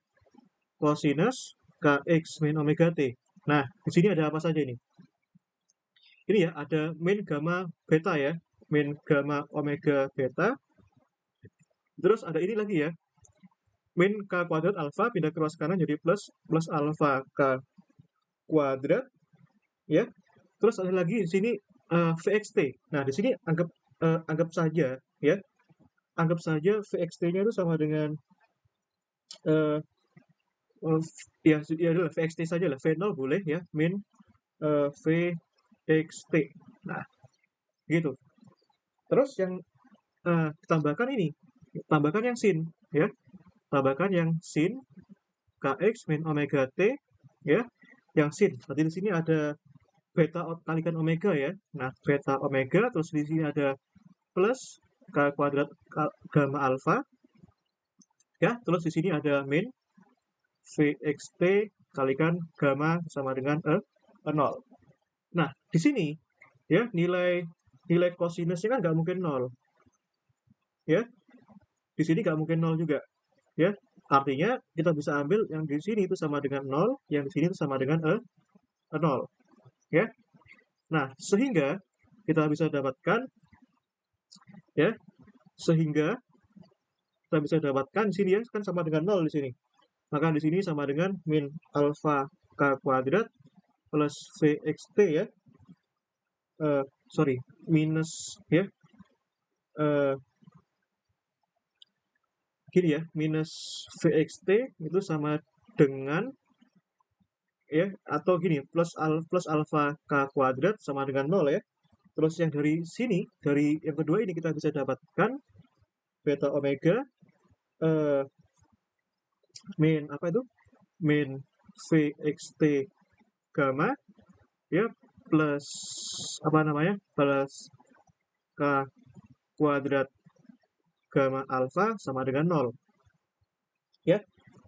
cosinus kx min omega t. Nah, di sini ada apa saja ini? Ini ya, ada min gamma beta ya, min gamma omega beta. Terus ada ini lagi ya, min k kuadrat alfa pindah ke ruas kanan jadi plus alfa k kuadrat, ya. Terus ada lagi di sini vxt. Nah, di sini anggap saja ya, anggap saja vxt-nya itu sama dengan eh, ya adalah vxt saja lah, v0 boleh ya, min vxt. Nah, gitu. Terus yang tambahkan ini, tambahkan yang sin ya, tambahkan yang sin kx min omega t, ya, yang sin. Berarti di sini ada beta kalikan omega ya. Nah, beta omega, terus di sini ada plus k kuadrat gamma alfa, ya. Terus di sini ada min vxt kalikan gamma sama dengan 0. Nah, di sini ya, nilai cosinusnya kan nggak mungkin 0, ya. Di sini nggak mungkin 0 juga, ya. Artinya kita bisa ambil yang di sini itu sama dengan 0, yang di sini itu sama dengan 0, ya. Nah, sehingga kita bisa dapatkan, ya, sehingga kita bisa dapatkan di sini ya, kan sama dengan 0 di sini. Maka di sini sama dengan min alfa k kuadrat plus vxt ya. Sorry, minus ya. Gini ya, minus vxt itu sama dengan ya, atau gini, plus alfa k kuadrat sama dengan 0 ya. Terus yang dari sini, dari yang kedua ini kita bisa dapatkan beta omega min apa itu? Min vxt gamma ya, plus apa namanya? Plus k kuadrat gamma alfa sama dengan 0. Ya.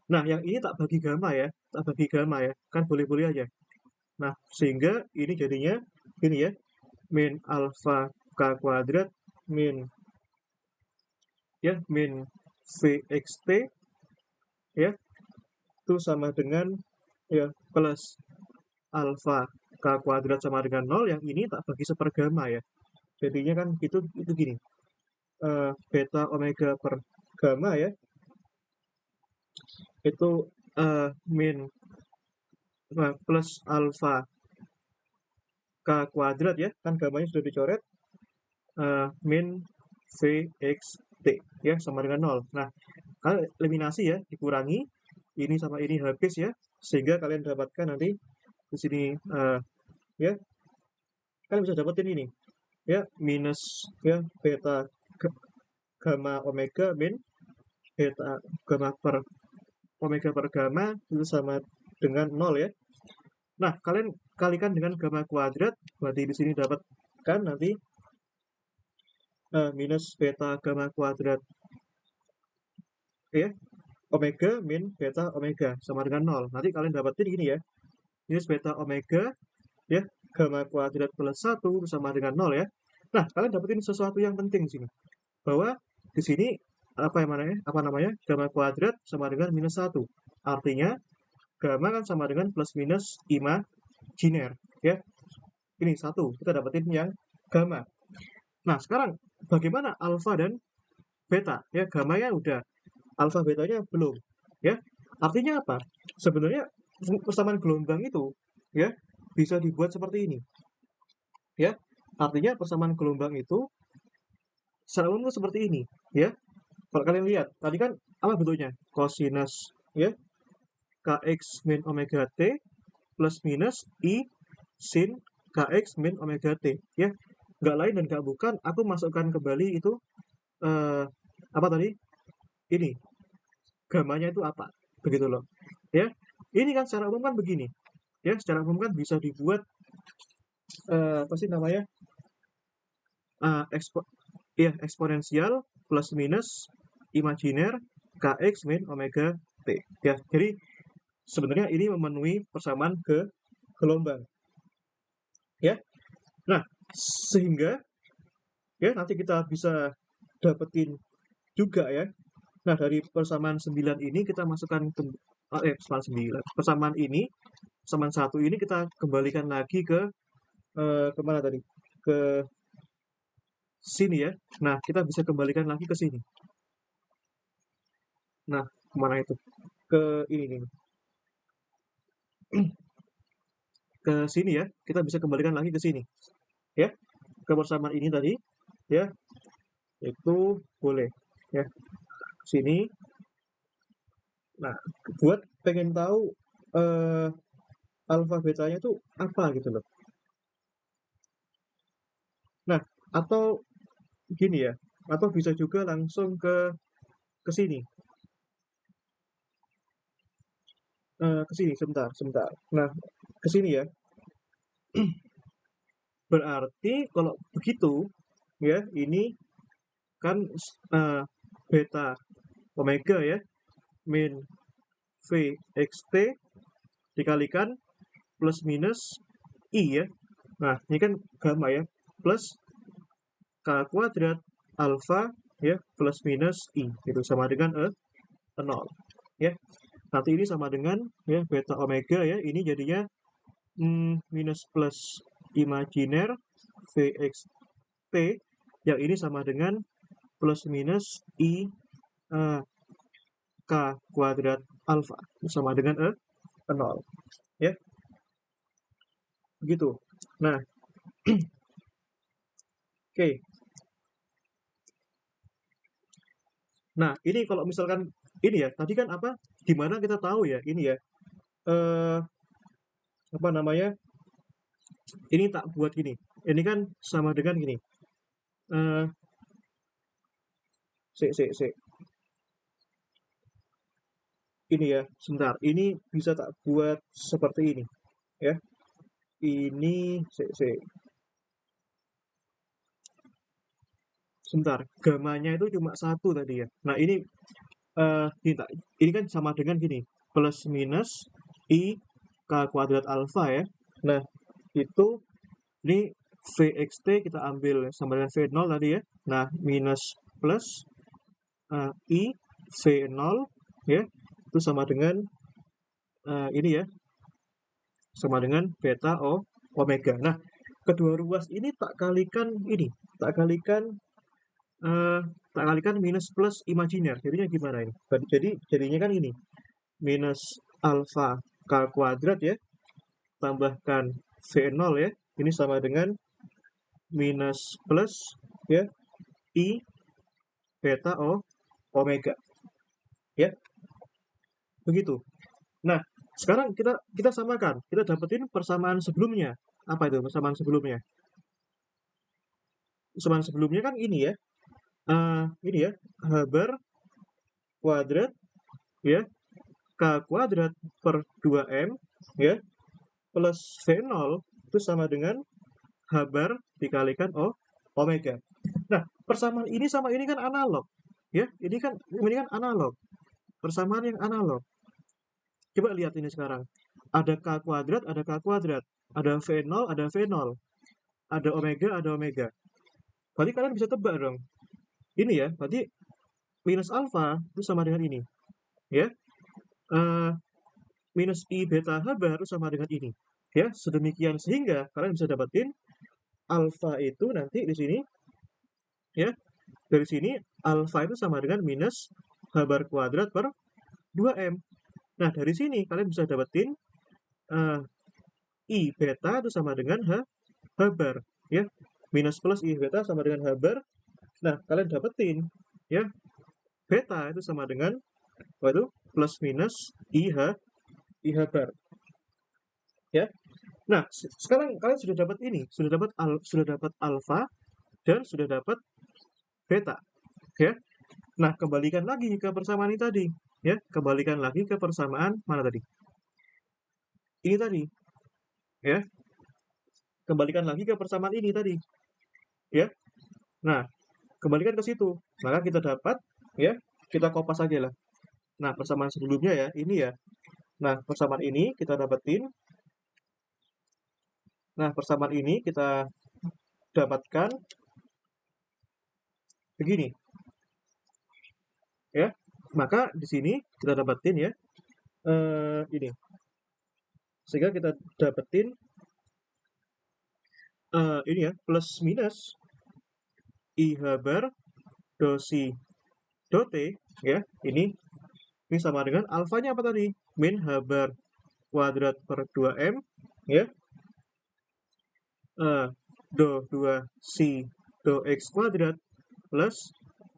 Nah, yang ini tak bagi gamma ya, tak bagi gamma ya. Kan boleh-boleh aja. Nah, sehingga ini jadinya ini ya, min alfa k kuadrat min ya, min vxt ya, itu sama dengan ya, plus alfa k kuadrat sama dengan 0, yang ini tak bagi sepergamma ya. Jadinya kan itu gini. Beta omega per gamma ya, itu min plus alfa k kuadrat ya, kan gammanya sudah dicoret, min vxt ya sama dengan 0. Nah, kalian eliminasi ya, dikurangi ini sama ini habis ya, sehingga kalian dapatkan nanti di sini ya, kalian bisa dapetin ini ya, minus ya beta gamma omega min beta gamma per omega per gamma itu sama dengan 0 ya. Nah, kalian kalikan dengan gamma kuadrat, berarti di sini dapatkan nanti minus beta gamma kuadrat ya, omega min beta omega sama dengan 0. Nanti kalian dapatin gini ya, minus beta omega ya, gamma kuadrat plus 1 sama dengan 0 ya. Nah, kalian dapetin sesuatu yang penting di sini, bahwa di sini apa namanya gamma kuadrat sama dengan minus 1. Artinya gamma kan sama dengan plus minus imajiner ya. Ini satu, kita dapetin yang gamma. Nah, sekarang bagaimana alfa dan beta ya? Gammanya udah, alfa betanya belum ya. Artinya apa? Sebenarnya persamaan gelombang itu ya bisa dibuat seperti ini ya. Artinya persamaan gelombang itu secara umum seperti ini ya. Kalau kalian lihat tadi kan apa bentuknya? Cosinus ya, kx min omega t plus minus i sin kx min omega t ya. Nggak lain dan nggak bukan, aku masukkan kembali itu apa tadi? Ini gamanya itu apa? Begitu loh. Ya. Ini kan secara umum kan begini. Ya, secara umum kan bisa dibuat apa sih namanya? Expo ya, eksponensial plus minus imajiner kx min omega t. Ya, jadi sebenarnya ini memenuhi persamaan ke gelombang, ya. Nah, sehingga ya nanti kita bisa dapetin juga ya. Nah, dari persamaan 9 ini kita masukkan ke persamaan 9. Persamaan ini, persamaan 1 ini kita kembalikan lagi ke kemana tadi? Ke sini ya. Nah, kita bisa kembalikan lagi ke sini. Nah, kemana itu? Ke ini nih. Ke sini ya. Kita bisa kembalikan lagi ke sini. Ya. Ke persamaan ini tadi. Ya. Itu boleh. Ya. Sini. Nah, buat pengen tahu eh, alfa betanya itu apa gitu loh. Nah, atau gini ya. Atau bisa juga langsung ke sini. Ke sini sebentar, sebentar. Nah, ke sini ya. Berarti kalau begitu ya, ini kan beta omega ya, min Vxt dikalikan plus minus I ya. Nah, ini kan gamma ya, plus K kuadrat alfa ya, plus minus I. Itu sama dengan 0. Ya. Nanti ini sama dengan ya beta omega ya, ini jadinya minus plus imajiner Vxt yang ini sama dengan plus minus I K kuadrat alfa sama dengan 0 ya, begitu. Nah, oke. Nah, ini kalau misalkan ini ya, tadi kan apa? Gimana kita tahu ya ini ya? Eh apa namanya? Ini tak buat gini. Ini kan sama dengan gini. Eh sik. Ini ya, sebentar. Ini bisa tak buat seperti ini, ya. Ini sik. Sebentar, gamanya itu cuma satu tadi ya. Nah, ini kan sama dengan gini, plus minus I K kuadrat alfa ya. Nah, itu ini Vxt kita ambil sama dengan V0 tadi ya. Nah, minus plus I V0 ya. Itu sama dengan ini ya, sama dengan beta omega. Nah, kedua ruas ini tak kalikan ini, tak kalikan eh, tak kalikan minus plus imajiner. Jadinya gimana ini? Jadinya kan ini minus alfa k kuadrat ya, tambahkan V0 ya. Ini sama dengan minus plus ya I beta omega. Ya, begitu. Nah, sekarang kita kita samakan. Kita dapetin persamaan sebelumnya. Apa itu persamaan sebelumnya? Persamaan sebelumnya kan ini ya. Ini ya, H bar kuadrat ya, K kuadrat per 2M ya, plus V0 itu sama dengan H bar dikalikan omega. Nah, persamaan ini sama ini kan analog. Ya, ini kan analog. Persamaan yang analog. Coba lihat ini sekarang. Ada K kuadrat, ada K kuadrat. Ada V0, ada V0. Ada omega, ada omega. Berarti kalian bisa tebak dong. Ini ya, berarti minus alfa itu sama dengan ini. Ya, eh, minus I beta H bar itu sama dengan ini. Ya, sedemikian sehingga kalian bisa dapetin alfa itu nanti di sini ya. Dari sini alfa itu sama dengan minus H bar kuadrat per 2M. Nah, dari sini kalian bisa dapetin uh, I beta itu sama dengan H bar ya. Minus plus I beta sama dengan H bar. Nah, kalian dapetin ya beta itu sama dengan apa itu? Plus minus IH bar ya. Nah, sekarang kalian sudah dapat ini, sudah dapat alfa dan sudah dapat beta ya. Nah, kembalikan lagi ke persamaan ini tadi ya, kembalikan lagi ke persamaan mana tadi? Ini tadi ya. Kembalikan lagi ke persamaan ini tadi ya. Nah, kembalikan ke situ. Maka kita dapat ya, kita kopas aja lah. Nah, persamaan sebelumnya ya, ini ya. Nah, persamaan ini kita dapetin. Nah, persamaan ini kita dapatkan begini, ya. Maka di sini kita dapetin ya, ini. Sehingga kita dapetin ini ya, plus minus IH bar do si do T, ya. Ini sama dengan alfanya apa tadi? Min H bar kuadrat per 2M, ya. Do 2 si do X kuadrat plus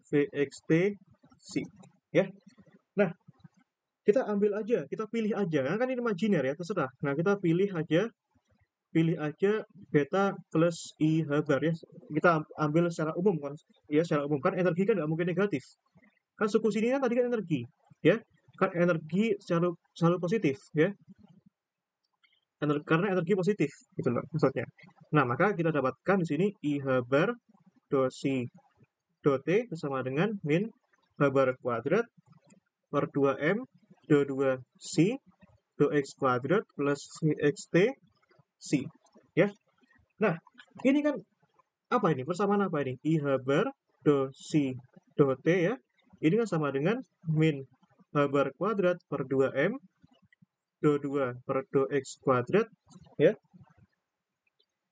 VXT si, ya. Nah, kita ambil aja, kita pilih aja, kan ini imajiner ya, terserah. Nah, kita pilih aja beta plus I H bar ya. Kita ambil secara umum kan, ya secara umum kan energi kan nggak mungkin negatif. Kan suku sini kan tadi kan energi, ya. Kan energi selalu positif, ya. Karena energi positif, gitu loh maksudnya. Nah, maka kita dapatkan di sini I H bar do si do T sama dengan min H bar kuadrat per 2M do 2 si do X kuadrat plus VXT si, ya. Nah, ini kan apa ini? Persamaan apa ini? I H bar do si do T, ya. Ini kan sama dengan min H bar kuadrat per 2M do 2 per do X kuadrat, ya.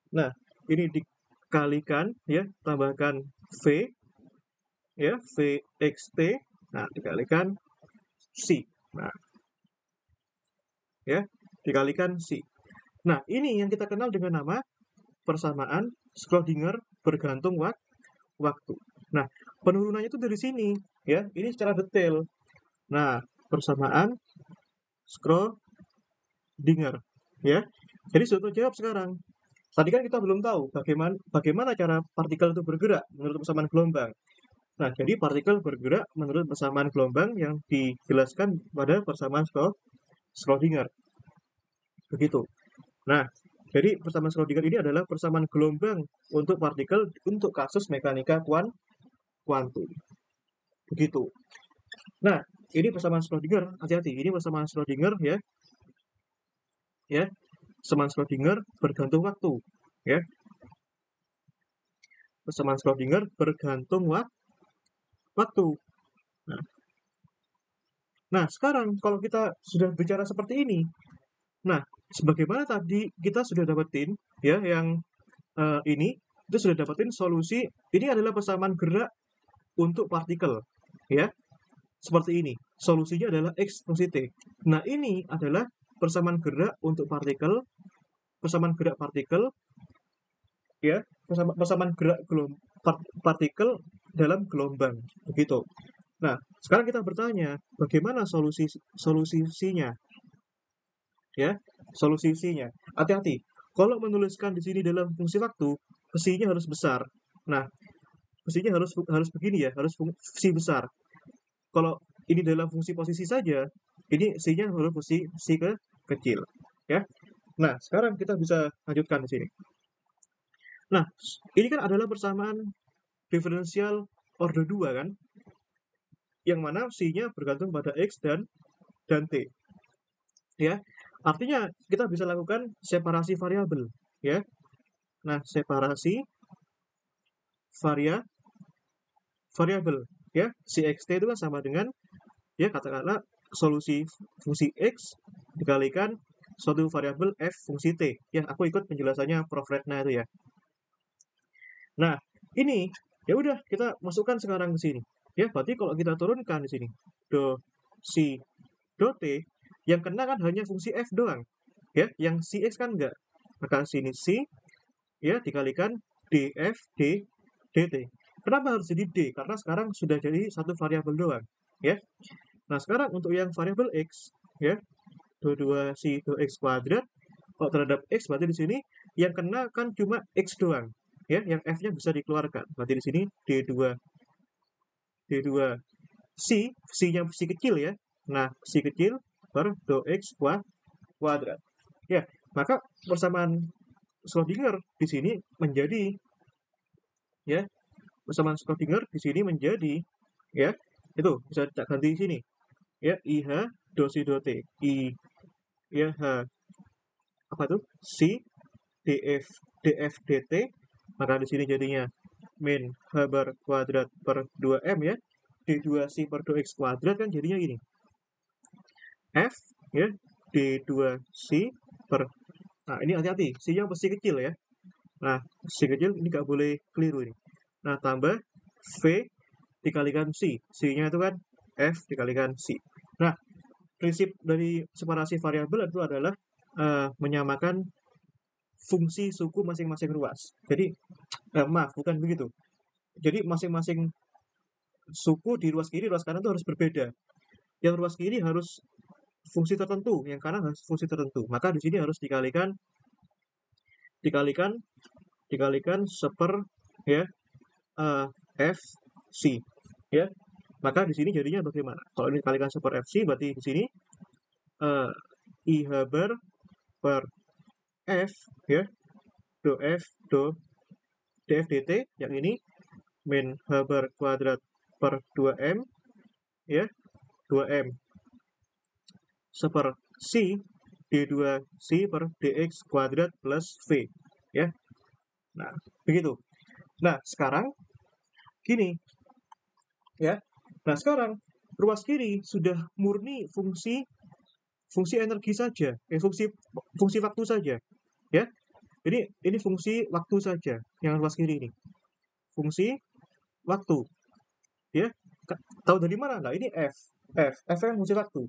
Nah, ini dikalikan, ya, tambahkan V, ya, VXT, nah, dikalikan si. Nah, ya, dikalikan si. Nah, ini yang kita kenal dengan nama persamaan Schrödinger bergantung waktu. Nah, penurunannya itu dari sini, ya. Ini secara detail. Nah, persamaan Schrödinger, ya. Jadi sudah jawab sekarang. Tadi kan kita belum tahu bagaimana cara partikel itu bergerak menurut persamaan gelombang. Nah, jadi partikel bergerak menurut persamaan gelombang yang dijelaskan pada persamaan Schrödinger. Begitu. Nah, jadi persamaan Schrödinger ini adalah persamaan gelombang untuk partikel untuk kasus mekanika kuantum. Begitu. Nah, ini persamaan Schrödinger, hati-hati, ini persamaan Schrödinger, ya. Ya, persamaan Schrödinger bergantung waktu, ya. Persamaan Schrödinger bergantung waktu. Nah, sekarang kalau kita sudah bicara seperti ini, nah, sebagaimana tadi kita sudah dapetin, ya, yang ini, itu sudah dapetin solusi, ini adalah persamaan gerak untuk partikel, ya, seperti ini. Solusinya adalah X fungsi T. Nah, ini adalah persamaan gerak untuk persamaan gerak partikel, ya, persamaan gerak partikel dalam gelombang, begitu. Nah, sekarang kita bertanya, bagaimana solusinya? Ya, solusinya. Hati-hati. Kalau menuliskan di sini dalam fungsi waktu, psinya harus besar. Nah, psinya harus begini ya, harus fungsi besar. Kalau ini dalam fungsi posisi saja, ini psinya harus fungsi kecil, ya. Nah, sekarang kita bisa lanjutkan di sini. Nah, ini kan adalah persamaan diferensial order 2 kan, yang mana psinya bergantung pada X dan T, ya. Artinya kita bisa lakukan separasi variabel, ya. Nah, separasi variabel, ya. Si xt itu kan sama dengan, ya, katakanlah solusi fungsi x dikalikan suatu variabel f fungsi t. Ya, aku ikut penjelasannya Prof. Retna itu ya. Nah, ini ya udah kita masukkan sekarang ke sini. Ya, berarti kalau kita turunkan di sini do si do t, yang kena kan hanya fungsi f doang, ya, yang si x kan enggak. Maka sini si, ya, dikalikan df dt. Kenapa harus jadi d? Karena sekarang sudah jadi satu variabel doang, ya. Nah, sekarang untuk yang variabel x, ya, do 2 si do x kuadrat, kalau terhadap x berarti di sini yang kena kan cuma x doang, ya, yang f-nya bisa dikeluarkan. Berarti di sini d2 c-nya si kecil, ya. Nah, si kecil per do x kuadrat. Ya, maka persamaan Schrödinger di sini menjadi, ya, persamaan Schrödinger di sini menjadi, ya, itu bisa ganti di sini, ya, IH do si do T, I ya apa tuh si df dt, maka di sini jadinya min h bar kuadrat per 2m ya, d2 si per 2x kuadrat kan jadinya gini, f ya d2 si per, nah ini hati-hati si nya pasti kecil ya, nah si kecil ini nggak boleh keliru ini, nah tambah v dikalikan c nya itu kan f dikalikan c. Nah prinsip dari separasi variabel itu adalah menyamakan fungsi suku masing-masing ruas. Jadi maaf bukan begitu. Jadi masing-masing suku di ruas kiri, ruas kanan itu harus berbeda. Yang ruas kiri harus fungsi tertentu, yang kanan harus fungsi tertentu. Maka di sini harus dikalikan dikalikan dikalikan seper ya f c ya. Maka di sini jadinya bagaimana? Kalau ini dikalikan seper f c berarti di sini uh, i h bar per f ya do f do df dt yang ini min h bar kuadrat per 2m ya 2m seper c d2 c per dx kuadrat plus v ya. Nah begitu. Nah sekarang gini ya, nah sekarang ruas kiri sudah murni fungsi energi saja, fungsi fungsi waktu saja ya. Ini fungsi waktu saja yang ruas kiri ini, fungsi waktu ya. Tahu dari mana? Nah ini f yang fungsi waktu.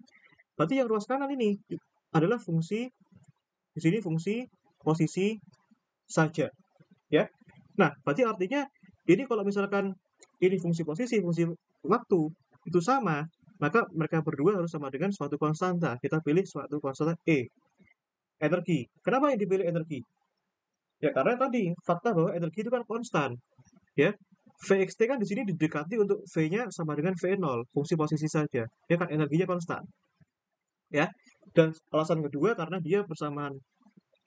Berarti yang ruas kanan ini adalah fungsi, di sini fungsi posisi saja ya. Nah berarti artinya ini kalau misalkan ini fungsi posisi, fungsi waktu itu sama, maka mereka berdua harus sama dengan suatu konstanta. Kita pilih suatu konstanta E, energi. Kenapa yang dipilih energi? Ya karena tadi fakta bahwa energi itu kan konstan ya. Vxt kan di sini didekati untuk V-nya sama dengan V0, fungsi posisi saja. Ya kan energinya konstan. Ya. Dan alasan kedua karena dia bersamaan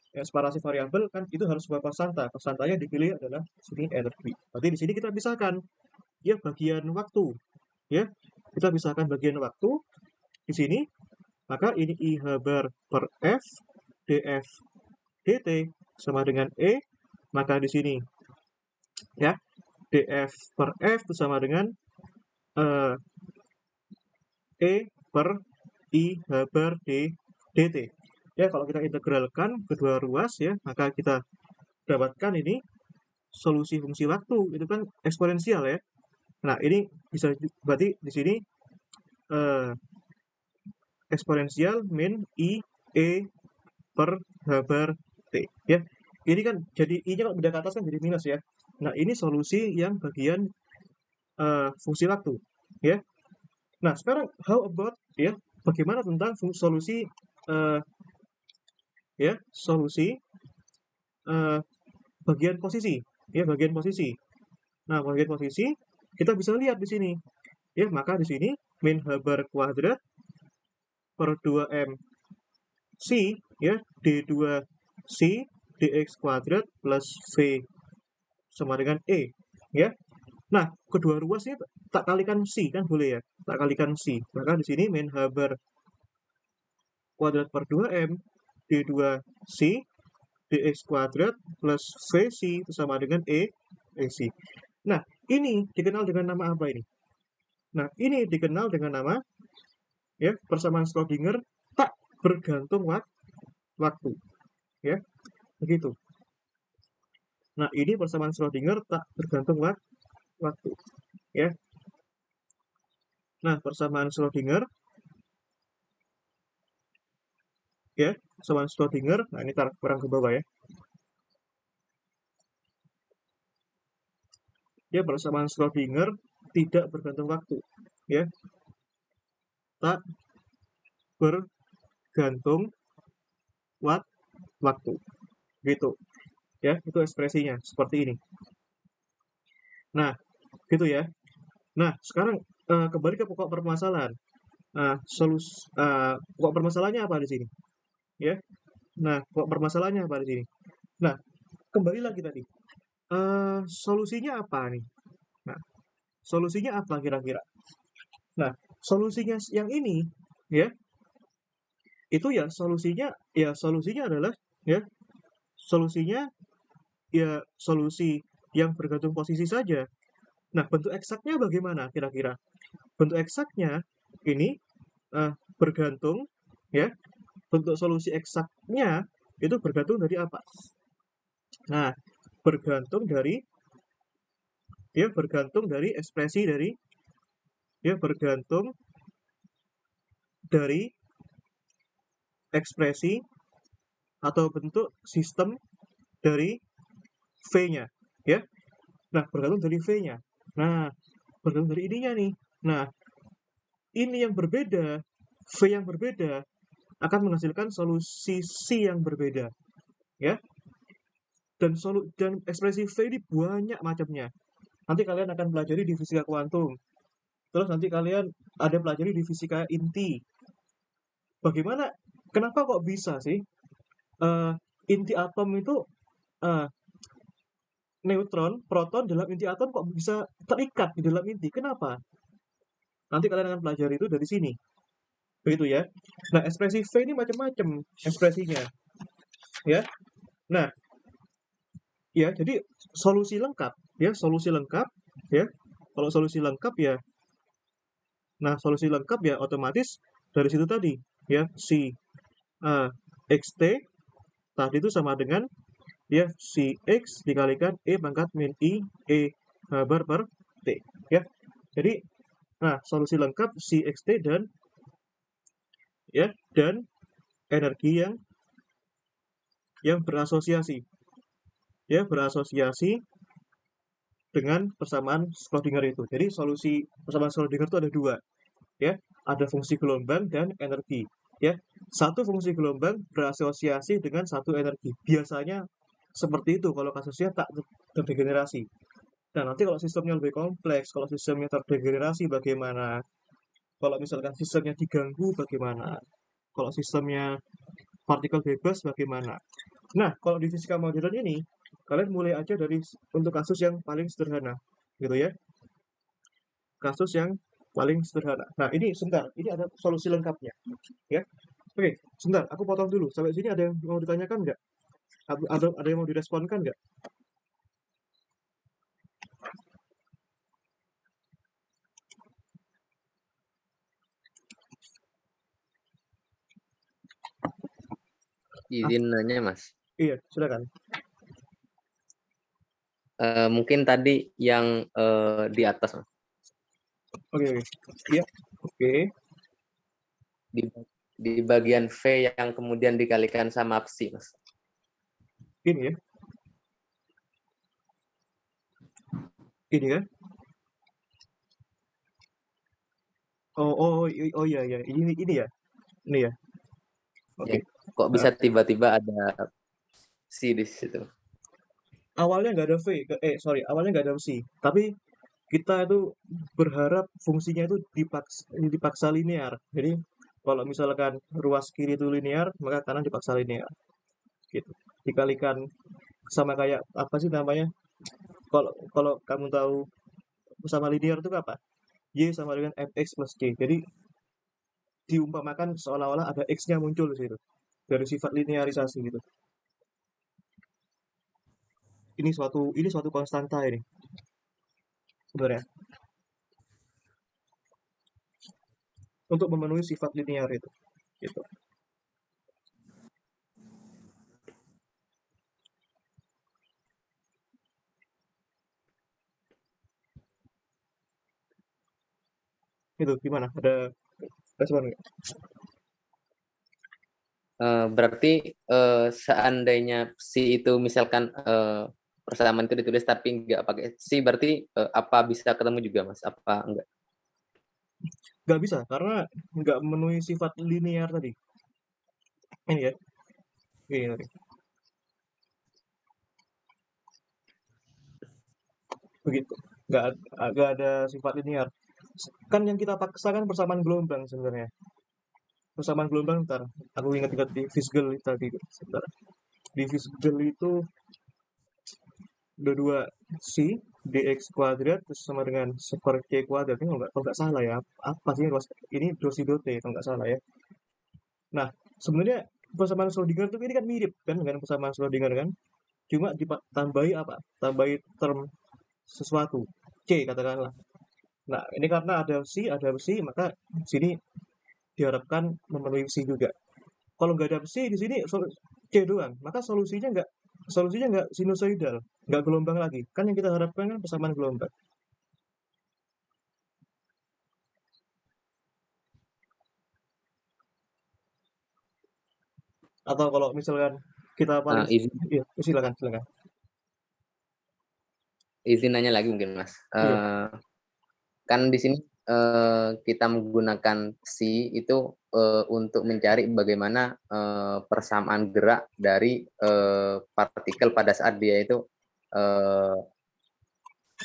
ya, separasi variabel kan itu harus sebuah konstanta. Konstantanya dipilih adalah sini energi. Berarti di sini kita pisahkan ya bagian waktu. Ya. Kita pisahkan bagian waktu di sini, maka ini IH bar per F dF dt sama dengan E, maka di sini ya dF per F itu sama dengan E per IH bar D dt. Ya, kalau kita integralkan kedua ruas ya, maka kita dapatkan ini solusi fungsi waktu itu kan eksponensial ya. Nah, ini bisa berarti di sini eksponensial min I E per H bar T ya. Ini kan jadi I-nya kalau beda ke atas kan jadi minus ya. Nah, ini solusi yang bagian fungsi waktu ya. Nah, sekarang how about ya, bagaimana tentang solusi ya, solusi bagian posisi ya, bagian posisi. Nah, bagian posisi kita bisa lihat di sini ya, maka di sini min H bar kuadrat per 2m C ya D2 C dx kuadrat plus V sama dengan E ya. Nah, kedua ruas ini tak kalikan C kan boleh ya, tak kalikan C, maka di sini min H bar kuadrat per 2m D2 C dx kuadrat plus VC itu sama dengan EC. Nah, ini dikenal dengan nama apa ini? Nah, ini dikenal dengan nama ya persamaan Schrödinger tak bergantung waktu ya begitu. Nah ini persamaan Schrödinger tak bergantung waktu ya. Nah persamaan Schrödinger ya, persamaan Schrödinger, nah ini taruh kurang ke bawah ya. Ya persamaan Schrödinger tidak bergantung waktu ya, tak bergantung waktu gitu ya, itu ekspresinya seperti ini. Nah gitu ya. Nah sekarang kembali ke pokok permasalahan. Nah pokok permasalahannya apa di sini ya. Nah pokok permasalahannya apa di sini. Nah kembali lagi tadi solusinya apa nih. Nah solusinya apa kira-kira. Nah solusinya yang ini ya, itu ya solusinya adalah ya solusinya solusi yang bergantung posisi saja. Nah, bentuk eksaknya bagaimana kira-kira? Bentuk eksaknya ini bergantung ya, bentuk solusi eksaknya itu bergantung dari apa? Nah, bergantung dari bergantung dari ekspresi dari bergantung dari ekspresi atau bentuk sistem dari V-nya ya. Nah, bergantung dari V-nya. Nah, bergantung dari ininya nih. Nah, ini yang berbeda, V yang berbeda akan menghasilkan solusi C yang berbeda ya. Dan ekspresi V ini banyak macamnya. Nanti kalian akan pelajari di fisika kuantum. Terus nanti kalian ada pelajari di fisika inti. Bagaimana, kenapa kok bisa sih inti atom itu uh, neutron, proton dalam inti atom kok bisa terikat di dalam inti? Kenapa? Nanti kalian akan pelajari itu dari sini. Begitu ya. Nah, ekspresi V ini macam-macam ekspresinya. Ya. Nah, ya, jadi solusi lengkap ya. Kalau solusi lengkap ya, nah solusi lengkap ya otomatis dari situ tadi ya, si xt tadi itu sama dengan ya si x dikalikan e pangkat min i bar per t ya. Jadi nah solusi lengkap si xt dan energi yang berasosiasi dengan persamaan Schrödinger itu. Jadi solusi persamaan Schrödinger itu ada dua ya, ada fungsi gelombang dan energi ya. Satu fungsi gelombang berasosiasi dengan satu energi, biasanya seperti itu kalau kasusnya tak terdegenerasi. Nah, nanti kalau sistemnya lebih kompleks, kalau sistemnya terdegenerasi bagaimana, kalau misalkan sistemnya diganggu bagaimana, kalau sistemnya partikel bebas bagaimana. Nah, kalau di fisika modern ini kalian mulai aja dari untuk kasus yang paling sederhana gitu ya, kasus yang paling sederhana. Nah, ini sebentar, ini ada solusi lengkapnya ya. Oke, sebentar, aku potong dulu. Sampai sini ada yang mau ditanyakan nggak? Ada yang mau diresponkan nggak? Ah, Izin nanya, Mas. iya, silakan. Mungkin tadi yang di atas, Mas. Oke, iya, oke. Di, di bagian V yang kemudian dikalikan sama psi, Mas. Ini ya, ini kan? Oh iya iya, ini ya, ini ya. Oke. Ya, kok bisa tiba-tiba ada psi di situ? Awalnya nggak ada awalnya nggak ada psi, tapi kita itu berharap fungsinya itu dipaksa linear. Jadi kalau misalkan ruas kiri itu linear, maka kanan dipaksa linear. Gitu. Dikalikan sama kayak apa sih namanya? Kalau kalau kamu tahu sama linear itu apa? Y sama dengan fx plus c. Jadi diumpamakan seolah-olah ada x-nya muncul di situ dari sifat linearisasi gitu. Ini suatu konstanta ini sebenarnya untuk memenuhi sifat linear itu. Gitu. Itu gimana? Ada respon nggak? Berarti seandainya psi itu misalkan persamaan itu ditulis tapi nggak pakai psi, berarti apa bisa ketemu juga, Mas? Apa enggak? Nggak bisa karena nggak memenuhi sifat linear tadi. Ini ya, ini tadi. Begitu. Nggak ada sifat linear. Kan yang kita paksakan persamaan gelombang sebenarnya. Persamaan gelombang, ntar aku ingat-ingat di Fischl tadi. Sebentar. Di Fischl itu udah dua C dx kuadrat terus sama dengan super c kuadrat, ini kalau nggak salah ya, apa sih ini dosi dote kalau nggak salah ya. Nah, sebenarnya persamaan Schrödinger itu ini kan mirip kan dengan persamaan Schrödinger kan, cuma ditambahi apa? Tambahi term sesuatu, C katakanlah. Nah, ini karena ada psi, maka di sini diharapkan memenuhi psi juga. Kalau nggak ada psi di sini C doang, maka solusinya nggak sinusoidal, nggak gelombang lagi. Kan yang kita harapkan kan persamaan gelombang. Atau kalau misalkan kita paling, izin iya, silakan, silakan. izin nanya lagi mungkin Mas. Iya. Kan di sini kita menggunakan psi itu untuk mencari bagaimana persamaan gerak dari partikel pada saat dia itu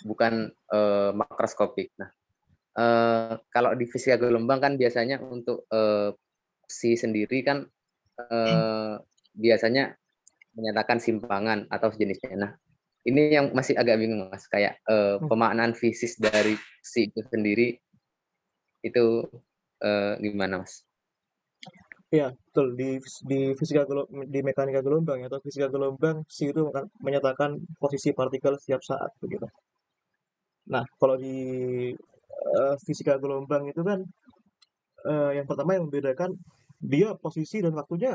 bukan makroskopik. Nah, kalau di fisika gelombang kan biasanya untuk psi sendiri kan biasanya menyatakan simpangan atau sejenisnya. Nah, ini yang masih agak bingung Mas, kayak pemaknaan fisis dari psi itu sendiri itu gimana Mas? Iya, betul. Di mekanika gelombang atau fisika gelombang, psi itu menyatakan posisi partikel setiap saat begitu. Nah, kalau di fisika gelombang itu kan yang pertama yang membedakan dia posisi dan waktunya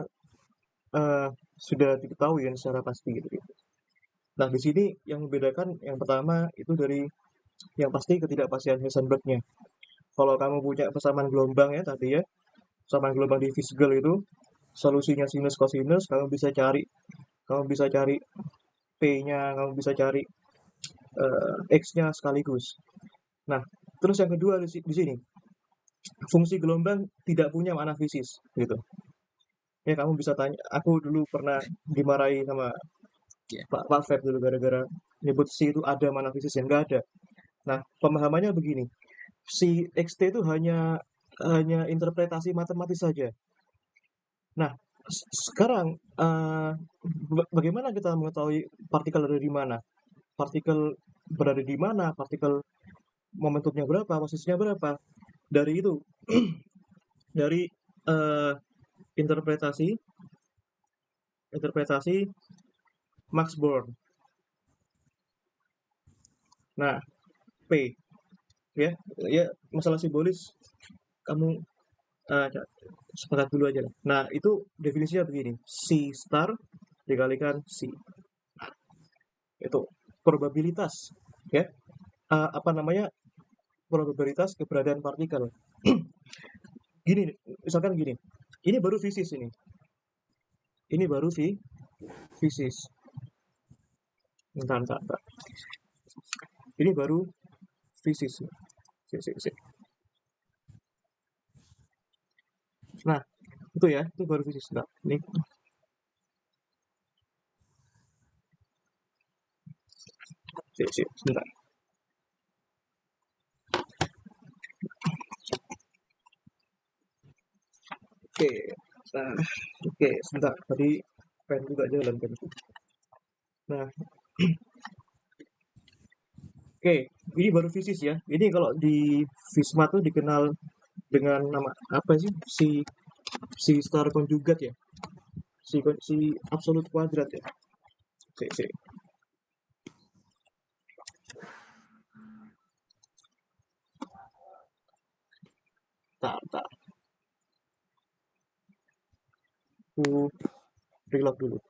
eh, sudah diketahui kan secara pasti gitu. Nah, di sini yang membedakan yang pertama itu dari yang pasti ketidakpastian Heisenberg-nya. Kalau kamu punya persamaan gelombang ya tadi ya, persamaan gelombang di Fitzgerald itu solusinya sinus cosinus, kamu bisa cari P-nya, kamu bisa cari X-nya sekaligus. Nah, terus yang kedua di sini, fungsi gelombang tidak punya makna fisis gitu. Ya kamu bisa tanya, aku dulu pernah dimarahi sama Pak Feb dulu gara-gara nyebut si itu ada makna fisis yang enggak ada. Nah, pemahamannya begini, si XT itu hanya interpretasi matematis saja. Nah, sekarang bagaimana kita mengetahui partikel ada di mana? Partikel berada di mana? Partikel momentumnya berapa? Posisinya berapa? Dari itu, dari eh, interpretasi interpretasi Max Born. Nah, P ya, ya masalah simbolis kamu eh, sepakat dulu aja lah. Nah, itu definisinya begini, C star dikalikan C. Itu probabilitas ya. Apa namanya? Probabilitas keberadaan partikel. Gini, misalkan gini. Ini baru fisis ini. Ini baru fisis. Bentar. Ini baru fisis. Fisis. Nah, itu ya, itu baru fisis. Nah, ini sebentar. Oke, nah, oke, sebentar. Tadi pen juga jalan kan. Nah, oke, ini baru fisis ya. Ini kalau di Visma tuh dikenal dengan nama apa sih? Si star konjugat ya. Si absolut kuadrat ya. Si. Tak. Aku reload dulu.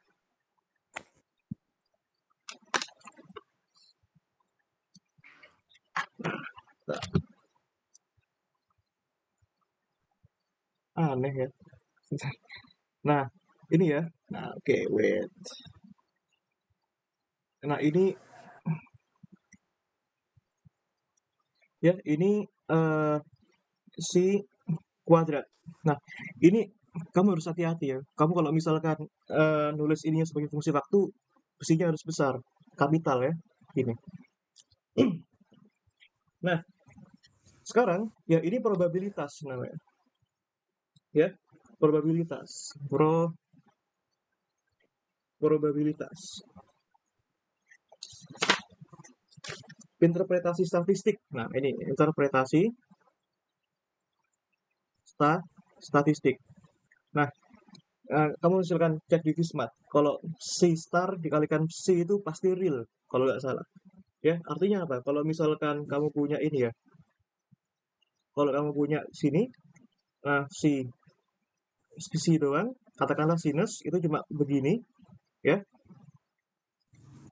Tak. Aneh ya. Nah, ini ya. Nah, oke, wait. Nah, ini ya, ini eh, si kuadrat. Nah, ini kamu harus hati-hati ya. Kamu kalau misalkan nulis ininya sebagai fungsi waktu, mestinya harus besar, kapital ya. Ini. Nah, sekarang ya ini probabilitas namanya. Ya, probabilitas. Probabilitas. Interpretasi statistik. Nah, ini interpretasi statistik. Nah, kamu misalkan cek di Vismat, kalau C star dikalikan C itu pasti real, kalau nggak salah. Ya, artinya apa? Kalau misalkan kamu punya ini ya, kalau kamu punya sini, nah C doang, katakanlah sinus itu cuma begini, ya,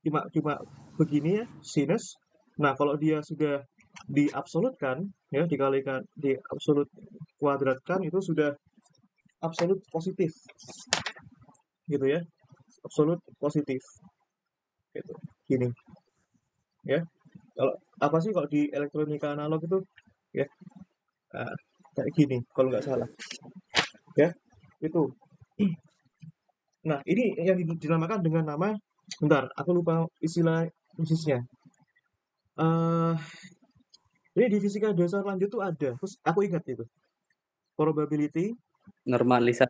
cuma cuma begini ya, sinus. Nah, kalau dia sudah diabsolutkan, ya, dikalikan, di absolut kuadratkan, itu sudah absolut positif, gitu ya, absolut positif, gitu, gini, ya. Kalau apa sih kalau di elektronika analog itu, ya, nah, kayak gini, kalau nggak salah, ya, itu. Nah, ini yang dinamakan dengan nama, bentar, aku lupa istilah khususnya. eh ini di fisika dasar lanjut tuh ada, terus aku ingat itu. Probability, Normalisasi.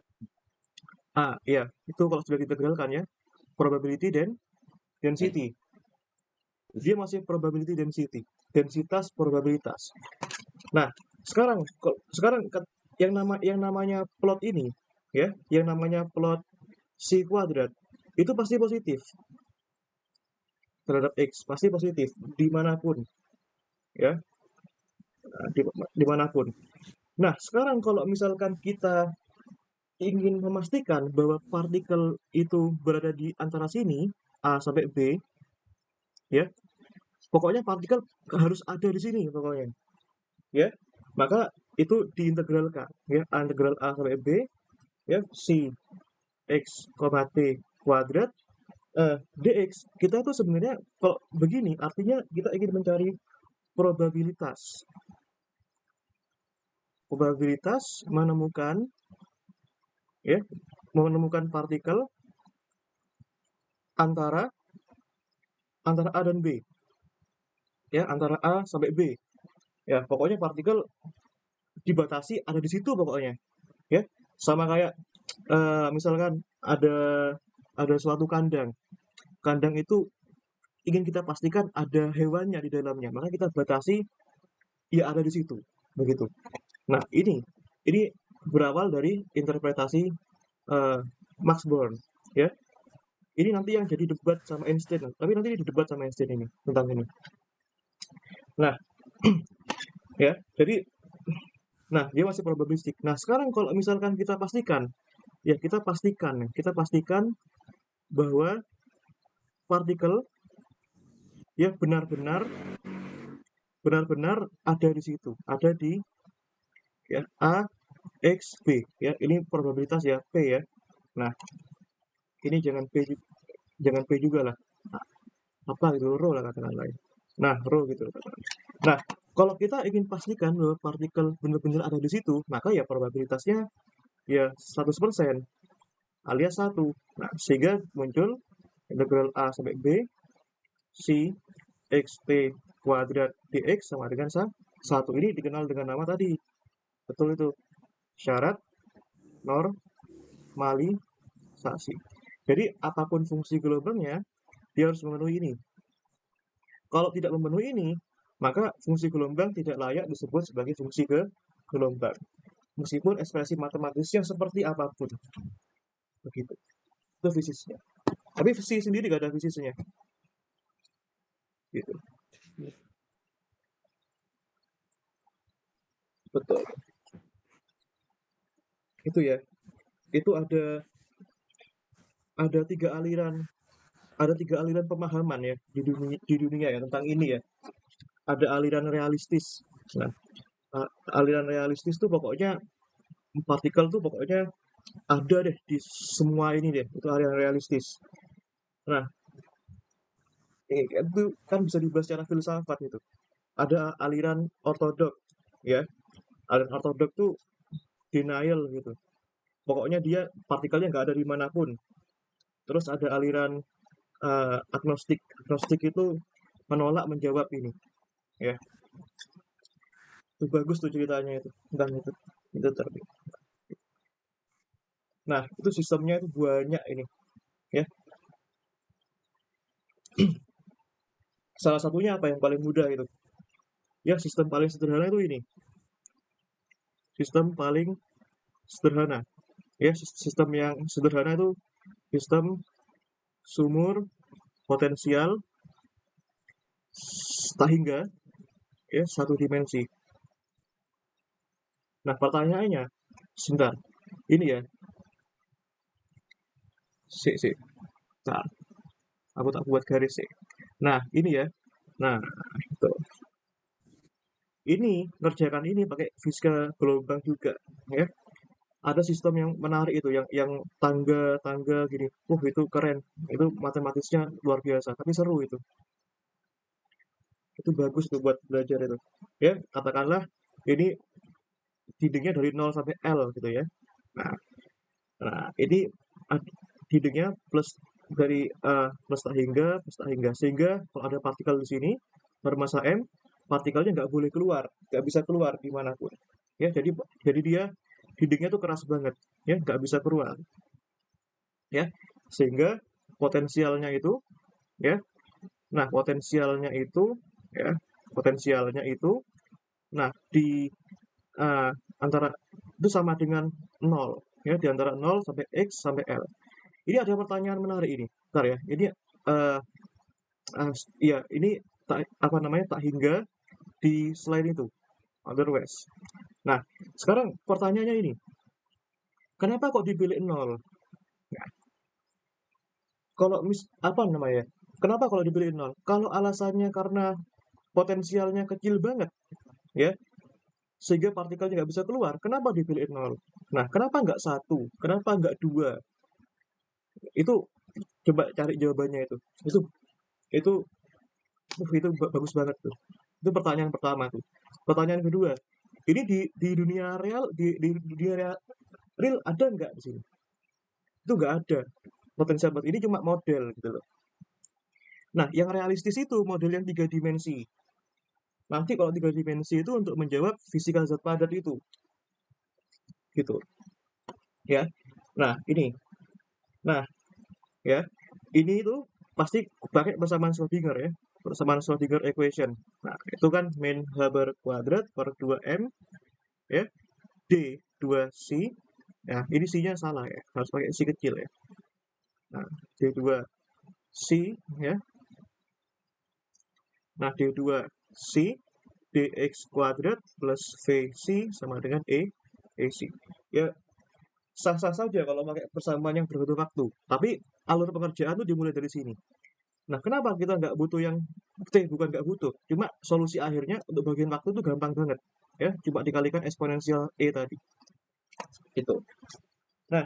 iya, itu kalau sudah ditegralkan ya, probability dan density. Dia masih probability density, densitas probabilitas. Nah, sekarang yang namanya plot ini, ya, yang namanya plot C kuadrat itu pasti positif terhadap X, pasti positif dimanapun, ya, dimanapun. Nah, sekarang kalau misalkan kita ingin memastikan bahwa partikel itu berada di antara sini, A sampai B, ya, pokoknya partikel harus ada di sini pokoknya, ya. Maka itu diintegralkan, ya, integral A sampai B, ya, C X, T kuadrat dx. Kita tuh sebenarnya kalau begini artinya kita ingin mencari probabilitas probabilitas menemukan, ya, menemukan partikel antara antara A dan B, ya, antara A sampai B, ya, pokoknya partikel dibatasi ada di situ pokoknya, ya, sama kayak misalkan ada suatu kandang. Kandang itu ingin kita pastikan ada hewannya di dalamnya, maka kita batasi ya ada di situ, begitu. Nah, ini berawal dari interpretasi eh, Max Born, ya. Ini nanti yang jadi debat sama Einstein, tapi nanti didebat sama Einstein ini tentang ini. Nah, ya, jadi, nah, dia masih probabilistik. Nah, sekarang kalau misalkan kita pastikan bahwa partikel, ya, benar-benar ada di situ, ada di, ya, A X B, ya, ini probabilitas ya, P ya. Nah, ini jangan P juga lah. Apa gitu, rho lah katakan lain. Nah, rho gitu. Nah, kalau kita ingin pastikan bahwa partikel benar-benar ada di situ, maka ya probabilitasnya ya 100% alias 1. Nah, sehingga muncul integral A sampai B C X T kuadrat dx sama dengan 1. Ini dikenal dengan nama tadi. Betul itu. Syarat normalisasi. Jadi apapun fungsi gelombangnya, dia harus memenuhi ini. Kalau tidak memenuhi ini, maka fungsi gelombang tidak layak disebut sebagai fungsi gelombang. Meskipun ekspresi matematisnya seperti apapun. Begitu. Itu fisiknya. Tapi fisik sendiri gak ada fisiknya. Gitu. Betul. Itu ya. Itu ada tiga aliran ada tiga aliran pemahaman ya di dunia ya tentang ini ya. Ada aliran realistis. Nah, aliran realistis tuh pokoknya partikel tuh pokoknya ada deh di semua ini deh. Itu aliran realistis. Nah, itu kan bisa dibahas secara filsafat itu. Ada aliran ortodok, ya. Aliran ortodok tuh denial gitu. Pokoknya dia partikelnya nggak ada dimanapun. Terus ada aliran agnostik. Agnostik itu menolak menjawab ini, ya. Itu bagus tuh ceritanya itu tentang itu terbit. Nah, itu sistemnya itu banyak ini, ya. Salah satunya apa yang paling mudah itu? Ya, sistem paling sederhana itu ini. Sistem paling sederhana. Ya, sistem yang sederhana itu sistem sumur potensial Stahingga, ya, satu dimensi. Nah, pertanyaannya, sebentar, ini ya, sih. Nah, aku tak buat garis sih. Nah, ini ya. Nah, itu. Ini ngerjakan ini pakai fisika gelombang juga, ya. Ada sistem yang menarik itu, yang tangga-tangga gini. Itu keren. Itu matematisnya luar biasa, tapi seru itu. Itu bagus tuh buat belajar itu. Ya, katakanlah ini dindingnya dari 0 sampai L gitu ya. Nah, ini dindingnya plus dari plus tak hingga, sehingga kalau ada partikel di sini bermasa m, partikelnya nggak boleh keluar, nggak bisa keluar dimanapun. Ya, jadi dia dindingnya tuh keras banget, ya, nggak bisa keluar, ya, sehingga potensialnya itu, ya, nah ya, potensialnya itu, nah di eh, antara itu sama dengan nol, ya, di antara 0 sampai X sampai L. Ini ada pertanyaan menarik ini. Bentar ya. Ini eh iya, ini apa namanya? Tak hingga di slide itu. Otherwise. Nah, sekarang pertanyaannya ini. Kenapa kok dipilih nol? Nah, kalau apa namanya? Kenapa kalau dipilih nol? Kalau alasannya karena potensialnya kecil banget, ya, sehingga partikelnya nggak bisa keluar. Kenapa dipilih nol? Nah, kenapa nggak satu? Kenapa nggak dua? Itu coba cari jawabannya itu. Itu itu bagus banget tuh. Itu pertanyaan pertama tuh. Pertanyaan kedua, ini di dunia real, di dunia real ada nggak di sini? Itu nggak ada. Potensial buat ini cuma model gitu loh. Nah, yang realistis itu model yang tiga dimensi. Nanti kalau tiga dimensi itu untuk menjawab fisika zat padat itu, gitu, ya. Nah, ini, nah, ya, ini itu pasti pakai persamaan Schrödinger ya, persamaan Schrödinger equation. Nah, itu kan min Haber kuadrat per 2m, ya, D2C. Nah, ini C-nya salah ya, harus pakai C kecil ya. Nah, D2C, ya. Nah, D2C dx kuadrat plus VC sama dengan AC. Ya, sah-sah saja kalau pakai persamaan yang berbentuk waktu. Tapi alur pengerjaan itu dimulai dari sini. Nah, kenapa kita nggak butuh yang bukan nggak butuh, cuma solusi akhirnya untuk bagian waktu itu gampang banget. Ya, cuma dikalikan eksponensial E tadi. Itu. Nah,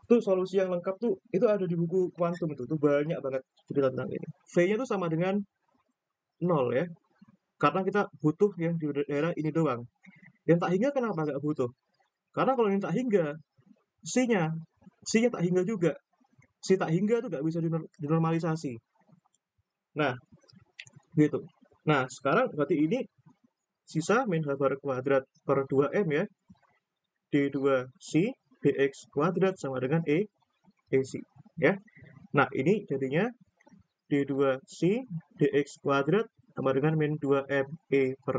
itu solusi yang lengkap tuh itu ada di buku kuantum itu banyak banget cerita tentang ini. V-nya tuh sama dengan nol ya, karena kita butuh yang di daerah ini doang. Yang tak hingga kenapa nggak butuh? Karena kalau yang tak hingga, C-nya, C-nya tak hingga juga. Si tak hingga tuh nggak bisa dinormalisasi. Nah, gitu. Nah, sekarang berarti ini sisa min Habar kuadrat per 2M ya, D2C dx kuadrat sama dengan AC. Ya. Nah, ini jadinya D2C dx kuadrat sama dengan min 2M E per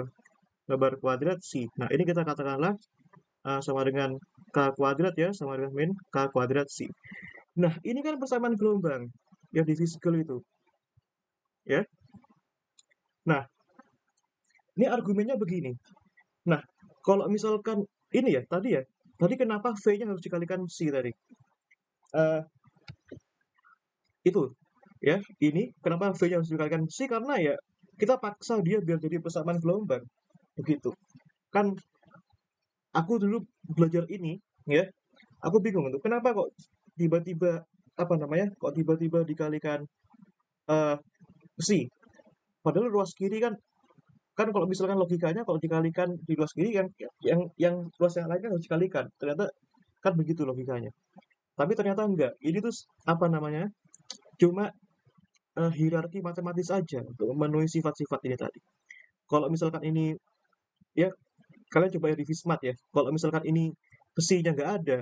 Habar kuadrat C. Nah, ini kita katakanlah sama dengan K kuadrat ya, sama dengan min K kuadrat C. Nah, ini kan persamaan gelombang yang divisible itu, ya. Nah, ini argumennya begini. Nah, kalau misalkan ini ya, tadi kenapa V-nya harus dikalikan C tadi? Eh itu, ya, ini kenapa V-nya harus dikalikan C karena ya kita paksa dia biar jadi persamaan gelombang, begitu. Kan aku dulu belajar ini, ya, aku bingung tuh kenapa kok tiba-tiba apa namanya? Kok tiba-tiba dikalikan eh C? Padahal ruas kiri kan kan kalau misalkan logikanya kalau dikalikan di ruas kiri yang ruas yang lain kan harus dikalikan. Ternyata kan begitu logikanya. Tapi ternyata enggak. Ini tuh apa namanya? Cuma hierarki matematis aja untuk memenuhi sifat-sifat ini tadi. Kalau misalkan ini ya kalian coba ya di Vismat ya. Kalau misalkan ini besinya nggak ada,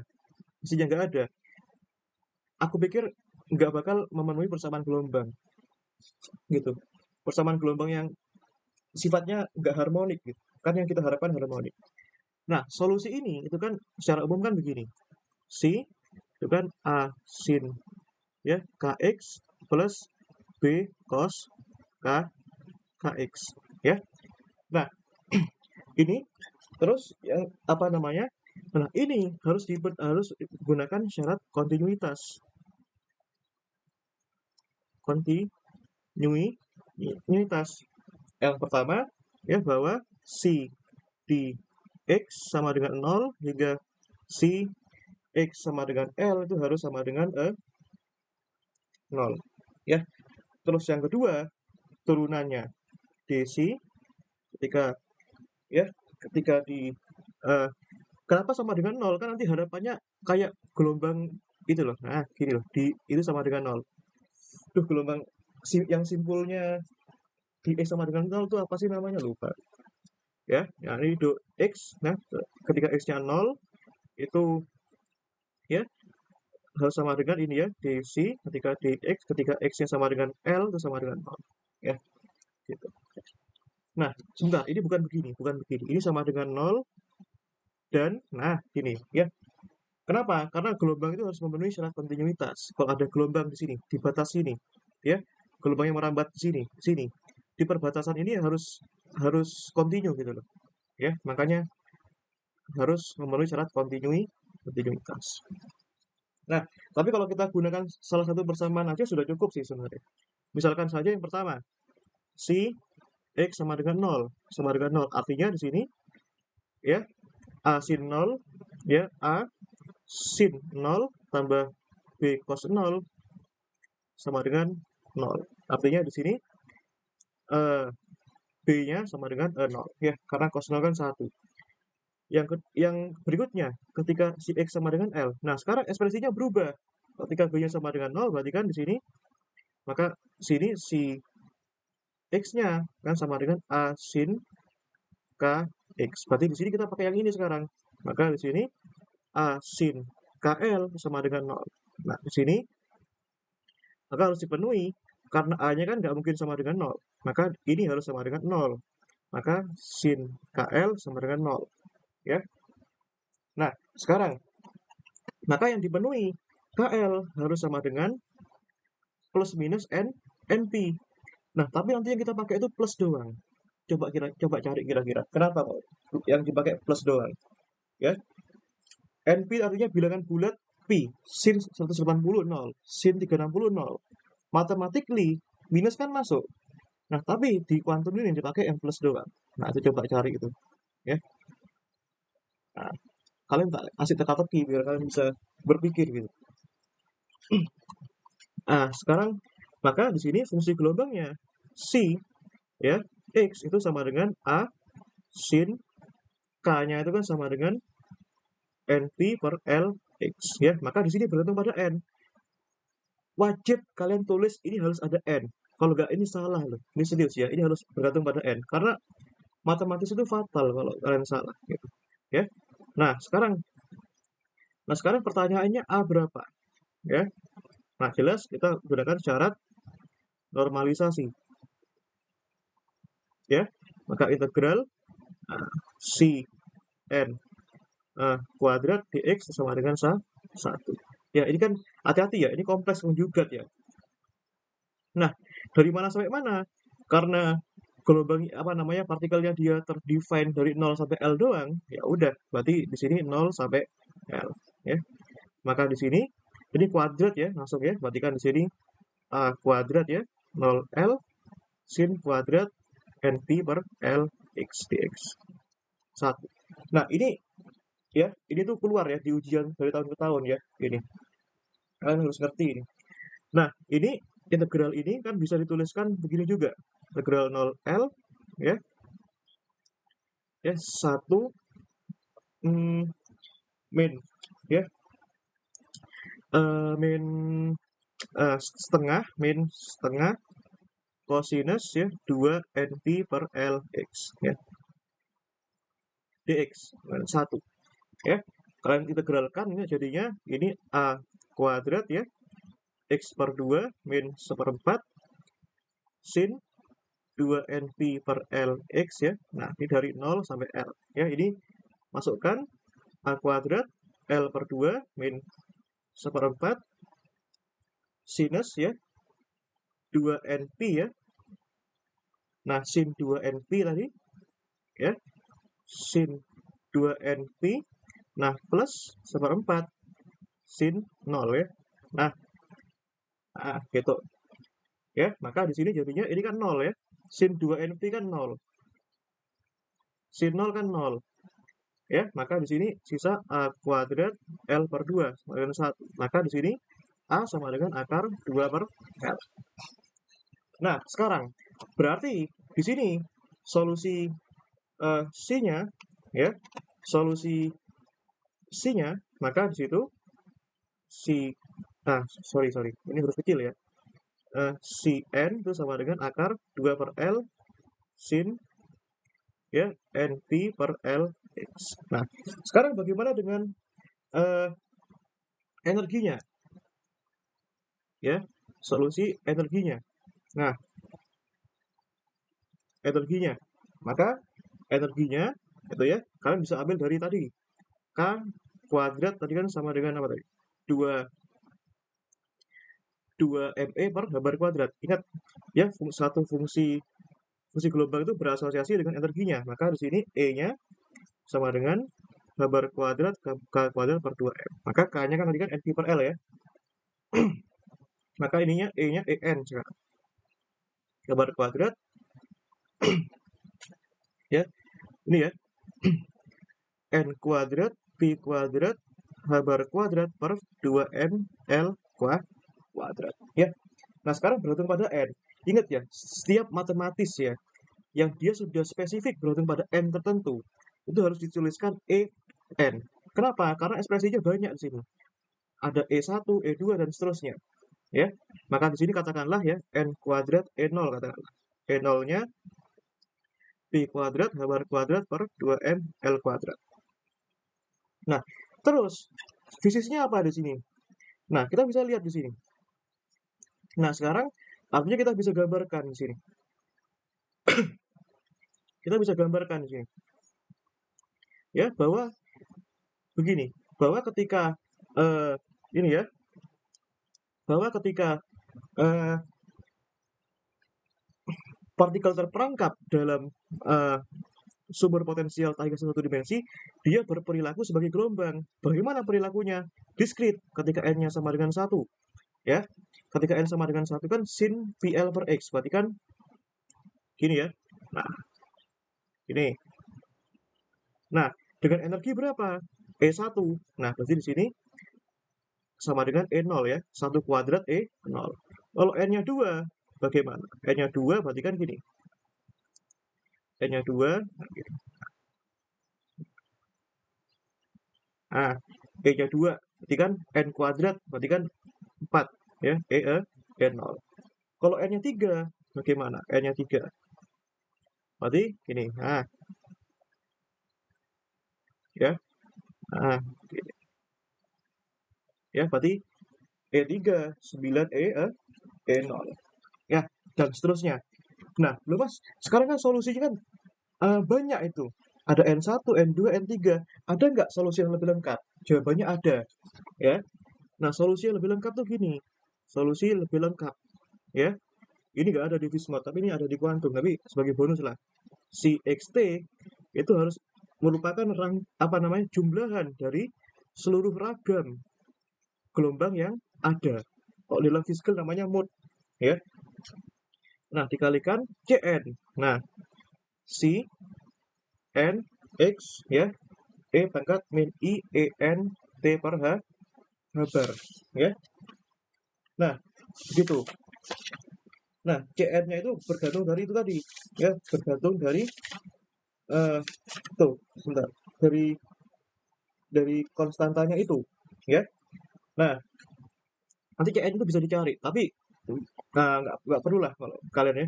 besinya nggak ada, aku pikir nggak bakal memenuhi persamaan gelombang gitu. Persamaan gelombang yang sifatnya nggak harmonik gitu. Kan yang kita harapkan harmonik. Nah, solusi ini itu kan secara umum kan begini. si itu kan A sin ya kx plus B cos kx ya. Nah, ini terus yang apa namanya? Nah, ini harus gunakan syarat kontinuitas. Kontinuitas. Yang pertama ya bahwa si di x sama dengan 0 hingga si x sama dengan L itu harus sama dengan 0 ya. Terus yang kedua, turunannya DC ketika ya ketika di eh, kenapa sama dengan 0? Kan nanti harapannya kayak gelombang itu loh. Nah, gini loh, itu sama dengan 0. Tuh gelombang yang simpulnya di X sama dengan 0 itu apa sih namanya? Lupa. Ya, ini do X. Nah, ketika X-nya 0 itu ya harus sama dengan ini ya, DC ketika dx ketika X-nya sama dengan L itu sama dengan 0. Ya, gitu. Nah, sebentar, ini bukan begini. Ini sama dengan 0 dan nah, gini ya. Kenapa? Karena gelombang itu harus memenuhi syarat kontinuitas. Kalau ada gelombang di sini, di batas sini, ya, gelombang yang merambat di sini, di perbatasan ini harus kontinu gitu loh, ya. Makanya harus memenuhi syarat kontinuitas. Nah, tapi kalau kita gunakan salah satu persamaan aja sudah cukup sih sebenarnya. Misalkan saja yang pertama, si x sama dengan 0, artinya di sini ya a sin 0 ya a sin 0 tambah b cos 0 sama dengan 0. Artinya di sini b-nya sama dengan 0 ya, karena cos 0 kan 1. Yang berikutnya, ketika si x sama dengan L. Nah, sekarang ekspresinya berubah. Ketika b-nya sama dengan 0, berarti kan di sini maka sini si x-nya kan sama dengan a sin kx. Berarti di sini kita pakai yang ini sekarang. Maka di sini a sin kl sama dengan 0. Nah, di sini maka harus dipenuhi karena a-nya kan nggak mungkin sama dengan 0. Maka ini harus sama dengan 0. Maka sin kl sama dengan 0. Ya. Nah, sekarang maka yang dipenuhi kl harus sama dengan plus minus np. Nah, tapi nanti yang kita pakai itu plus doang. Coba cari kira-kira. Kenapa kok yang dipakai plus doang? Ya. NP artinya bilangan bulat pi. Sin 180 0, sin 360 0. Mathematically minus kan masuk. Nah, tapi di kuantum ini yang dipakai yang plus doang. Nah, itu coba cari itu. Ya. Nah, kalian tak kasih teka-teki biar kalian bisa berpikir gitu. Nah, sekarang maka di sini fungsi gelombangnya si ya x itu sama dengan a sin k-nya itu kan sama dengan np per l x ya. Maka di sini bergantung pada n. Wajib kalian tulis ini harus ada n. Kalau nggak ini salah loh. Ini serius ya. Ini harus bergantung pada n karena matematis itu fatal kalau kalian salah gitu. Ya. Nah, sekarang pertanyaannya a berapa? Ya. Nah, jelas kita gunakan syarat normalisasi. Ya. Maka integral si n kuadrat dx sama dengan 1. Ya, ini kan hati-hati ya, ini kompleks menjugat ya. Nah, dari mana sampai mana? Karena gelombang apa namanya partikelnya dia terdefine dari 0 sampai L doang, ya udah, berarti di sini 0 sampai L ya. Maka di sini ini kuadrat ya, langsung ya. Berarti kan di sini A kuadrat ya, 0L sin kuadrat NP per L X dx. 1. Nah, ini ya, ini tuh keluar ya di ujian dari tahun ke tahun ya, ini. Kalian harus ngerti ini. Nah, ini integral ini kan bisa dituliskan begini juga. Integral 0L ya. Ya, 1 min ya. Min setengah cosinus ya 2 NP per LX ya. dx 1 ya. Kalian integralkan ini jadinya ini A kuadrat ya. X per 2 min 1/4 sin 2 NP per LX ya. Nah, ini dari 0 sampai L ya. Ini masukkan A kuadrat L per 2 min 1/4 sinus ya 2NP ya. Nah, sin 2NP tadi ya. Sin 2NP. Nah, plus 1/4 sin 0 ya. Nah, gitu. Ya, maka di sini jadinya ini kan 0 ya. Sin 2NP kan 0. Sin 0 kan 0. Ya, maka di sini sisa A kuadrat L per 2 sama dengan 1. Maka di sini A sama dengan akar 2 per L. Nah, sekarang berarti di sini solusi C-nya ya, solusi C-nya maka di situ sorry, ini huruf kecil ya. Cn itu sama dengan akar 2 per L sin ya NP per L X. Nah, sekarang bagaimana dengan energinya? Ya, solusi energinya. Nah, energinya. Maka energinya itu ya, kalian bisa ambil dari tadi. K kuadrat tadi kan sama dengan apa tadi? 2 ME per H bar kuadrat. Ingat ya, satu fungsi gelombang itu berasosiasi dengan energinya. Maka di sini E-nya sama dengan H bar kuadrat K kuadrat per 2M. Maka K-nya kan tadi kan NP per L ya. Maka ininya E-nya EN sekarang. H bar kuadrat ya. Ini ya. N kuadrat P kuadrat H bar kuadrat per 2M L kuadrat ya. Nah, sekarang berhitung pada N. Ingat ya, setiap matematis ya yang dia sudah spesifik berhitung pada N tertentu itu harus dituliskan EN. Kenapa? Karena ekspresinya banyak di sini. Ada E1, E2 dan seterusnya. Ya. Maka di sini katakanlah ya N kuadrat E0 katakanlah. E0-nya P kuadrat H bar kuadrat per 2M L kuadrat. Nah, terus fisiknya apa di sini? Nah, kita bisa lihat di sini. Nah, sekarang artinya kita bisa gambarkan di sini. Kita bisa gambarkan di sini. Ya, bahwa begini, bahwa ketika ini ya, bahwa ketika partikel terperangkap dalam sumber potensial tangga satu dimensi, dia berperilaku sebagai gelombang. Bagaimana perilakunya? Diskrit ketika n-nya sama dengan 1. Ya, ketika n sama dengan 1 kan sin PL per X, berarti kan gini ya. Nah, ini. Nah, dengan energi berapa? E1. Nah, berarti di sini sama dengan E0 ya. 1 kuadrat E0. Kalau n-nya 2, bagaimana? N-nya 2 berarti kan gini. N-nya 2, nah, gitu. Nah, E-nya 2, berarti kan N kuadrat, berarti kan 4, ya, E0. Kalau N-nya 3, bagaimana? N-nya 3. Berarti gini, nah. Ya, nah, gini. Ya, berarti E3, 9 E0. Ya, dan seterusnya. Nah, loh Mas, sekarang kan solusinya kan banyak itu. Ada N1, N2, N3. Ada nggak solusi yang lebih lengkap? Jawabannya ada. Ya. Nah, solusi yang lebih lengkap tuh gini. Solusi lebih lengkap. Ya. Ini nggak ada di Vismod, tapi ini ada di kuantum. Tapi sebagai bonus lah. Si XT itu harus merupakan jumlahan dari seluruh ragam gelombang yang ada. Kalau di dalam fisikal namanya mode. Ya. Nah, dikalikan Cn. Nah, si N X ya E pangkat min I E N T per H bar ya. Nah, begitu. Nah, Cn-nya itu bergantung dari itu tadi ya, bergantung dari tuh sebentar, dari konstantanya itu ya. Nah, nanti Cn itu bisa dicari, tapi nggak perlu lah kalau kalian ya.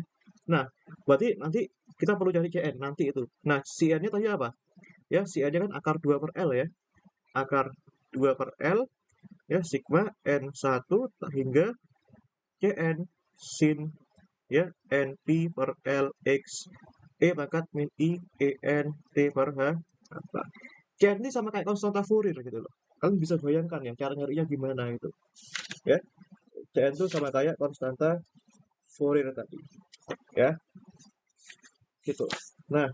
Nah, berarti nanti kita perlu cari Cn nanti itu. Nah, Cn-nya tadi apa? Ya, Cn-nya kan akar 2 per L ya. Akar 2 per L ya sigma N1 hingga Cn sin ya NP per L X E pangkat min I E N T per H. Cn ini sama kayak konstanta Fourier gitu loh. Kalian bisa bayangkan ya cara nyarinya gimana gitu. Ya, Cn itu sama kayak konstanta Fourier tadi. Ya, gitu. Nah,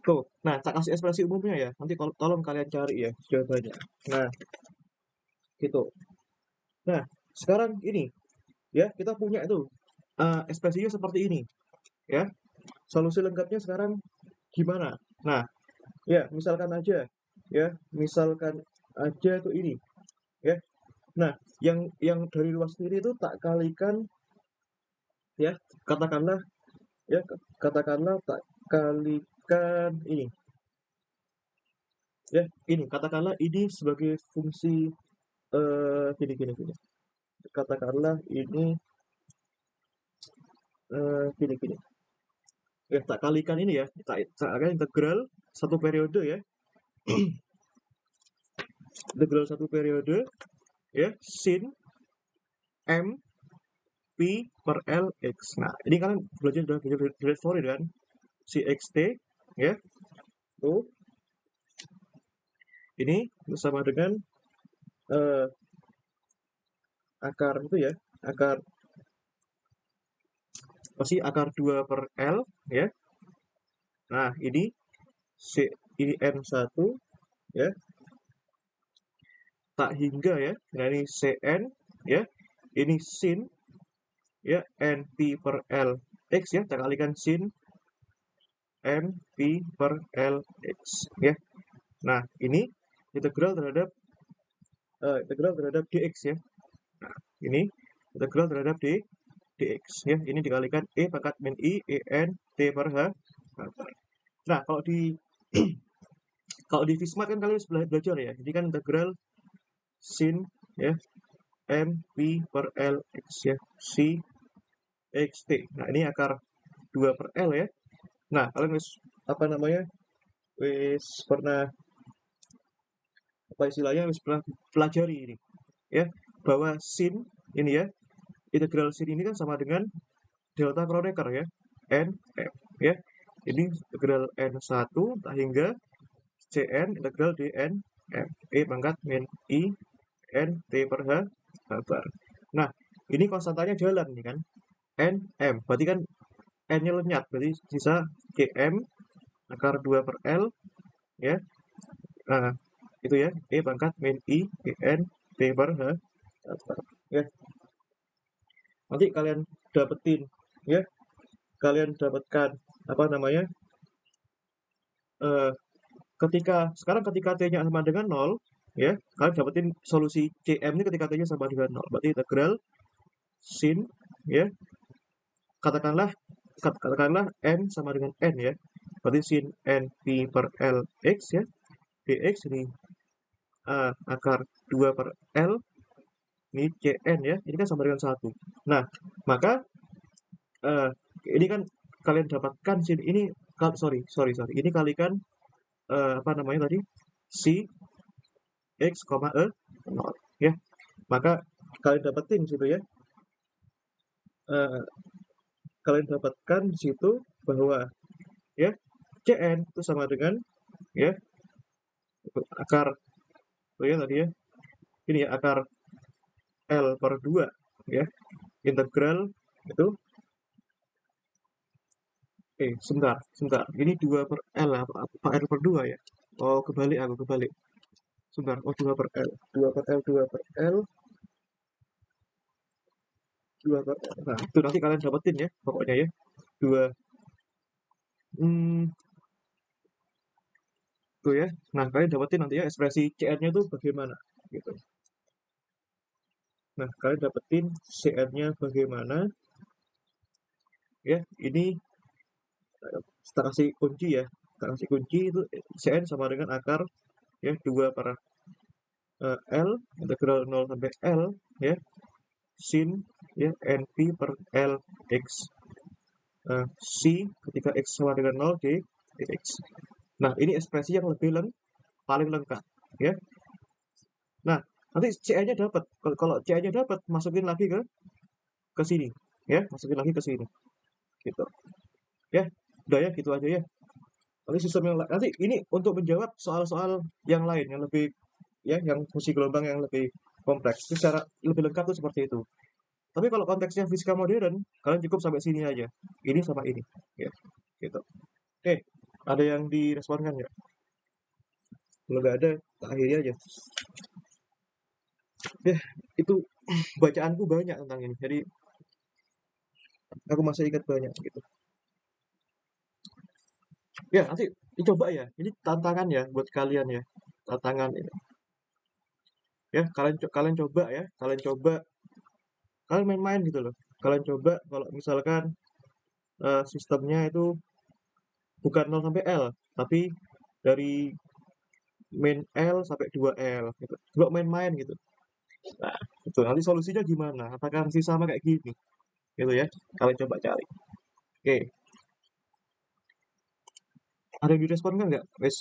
tuh. Nah, tak kasih ekspresi umumnya ya. Nanti tolong kalian cari ya jawabannya. Nah, gitu. Nah, sekarang ini ya kita punya itu ekspresinya seperti ini ya. Solusi lengkapnya sekarang gimana? Nah, ya misalkan aja ya, misalkan aja tuh ini ya. Nah, yang dari luar sendiri itu tak kalikan ya, katakanlah ya, katakanlah tak kalikan ini ya, ini katakanlah ini sebagai fungsi gini gini gini. Katakanlah ini gini gini. Ya, tak kalikan ini ya, tak akan integral satu periode ya, integral satu periode ya, sin m P per L X. Nah, ini kalian udah belajar dari Fourier kan? Si XT, ya. Tuh, ini sama dengan eh, akar itu ya, akar pasti akar 2 per L, ya. Nah, ini N1, ya. Tak hingga ya. Nah, ini Cn, ya. Ini sin, ya, NP per L X ya. Tak kalikan sin NP per L X, ya. Nah, ini integral terhadap dx ya. Nah, ini integral terhadap dx ya. Ini dikalikan e pangkat min i en t per h. Nah, kalau di Fismat kan kalian sudah belajar ya. Ini kan integral sin ya m p per l x ya, si x t. Nah, ini akar 2 per l ya. Nah, kalian apa namanya? Wis pernah apa istilahnya wis pernah pelajari ini ya, bahwa sin ini ya, integral sin ini kan sama dengan delta Kronecker ya, n f ya. Ini integral n1 hingga cn integral dn f e pangkat min i n t per h bar. Nah, ini konstantanya jalan nih kan, n m berarti kan n-nya lenyap, berarti sisa km akar 2 per l ya. Nah, itu ya, e pangkat min i n t per h ya. Nanti kalian dapetin ya, kalian dapatkan apa namanya, eh, ketika t-nya sama dengan 0 ya, kalian dapetin solusi cm ini ketika t-nya sama dengan 0, berarti integral sin ya, katakanlah n sama dengan n ya, berarti sin n p per l x ya, dx ini akar 2 per l, ini cn ya, ini kan sama dengan 1. Nah, maka uh, ini kan kalian dapatkan sin ini, sorry, ini kalikan apa namanya tadi, si x, e 0 ya. Maka kalian dapetin situ ya, uh, kalian dapatkan di situ bahwa ya cn itu sama dengan ya akar ya tadi ya, ini ya akar l per 2 ya, integral itu sebentar, ini 2 per l apa l per 2 ya, oh kebalik, sebentar, oh 2 per l 2 per l 2 per l 2 per l. Nah, itu nanti kalian dapetin ya pokoknya ya, 2 itu ya. Nah, kalian dapetin nanti ya ekspresi CR-nya itu bagaimana gitu. Nah, kalian dapetin CR-nya bagaimana ya. Ini tak kasih kunci ya. Tak kasih kunci itu CN sama dengan akar ya 2 per L integral 0 sampai L ya, sin ya NP per L X C ketika X sama dengan 0 dx. Nah, ini ekspresi yang paling lengkap ya. Nah, nanti CN-nya dapat. Kalau CN-nya dapat, masukin lagi ke sini ya, masukin lagi ke sini gitu. Ya, udah ya, gitu aja ya. Nanti sistem yang nanti ini untuk menjawab soal-soal yang lain yang lebih ya yang fungsi gelombang yang lebih kompleks. Itu secara lebih lengkap tuh seperti itu. Tapi kalau konteksnya fisika modern, kalian cukup sampai sini aja. Ini sama ini. Ya, gitu. Oke, ada yang diresponkan nggak? Kalau nggak ada, tak akhiri aja. Ya, itu bacaanku banyak tentang ini. Jadi aku masih ingat banyak gitu. Ya, nanti dicoba ya. Ini tantangan ya buat kalian ya. Tantangan ini. Ya, kalian coba ya. Kalian main-main gitu loh. Kalian coba kalau misalkan sistemnya itu bukan 0 sampai L, tapi dari min L sampai 2L gitu. Coba main-main gitu. Nah, itu nanti solusinya gimana? Apakah masih sama kayak gini? Gitu ya. Kalian coba cari. Oke, ada yang direspon kan nggak? Wes.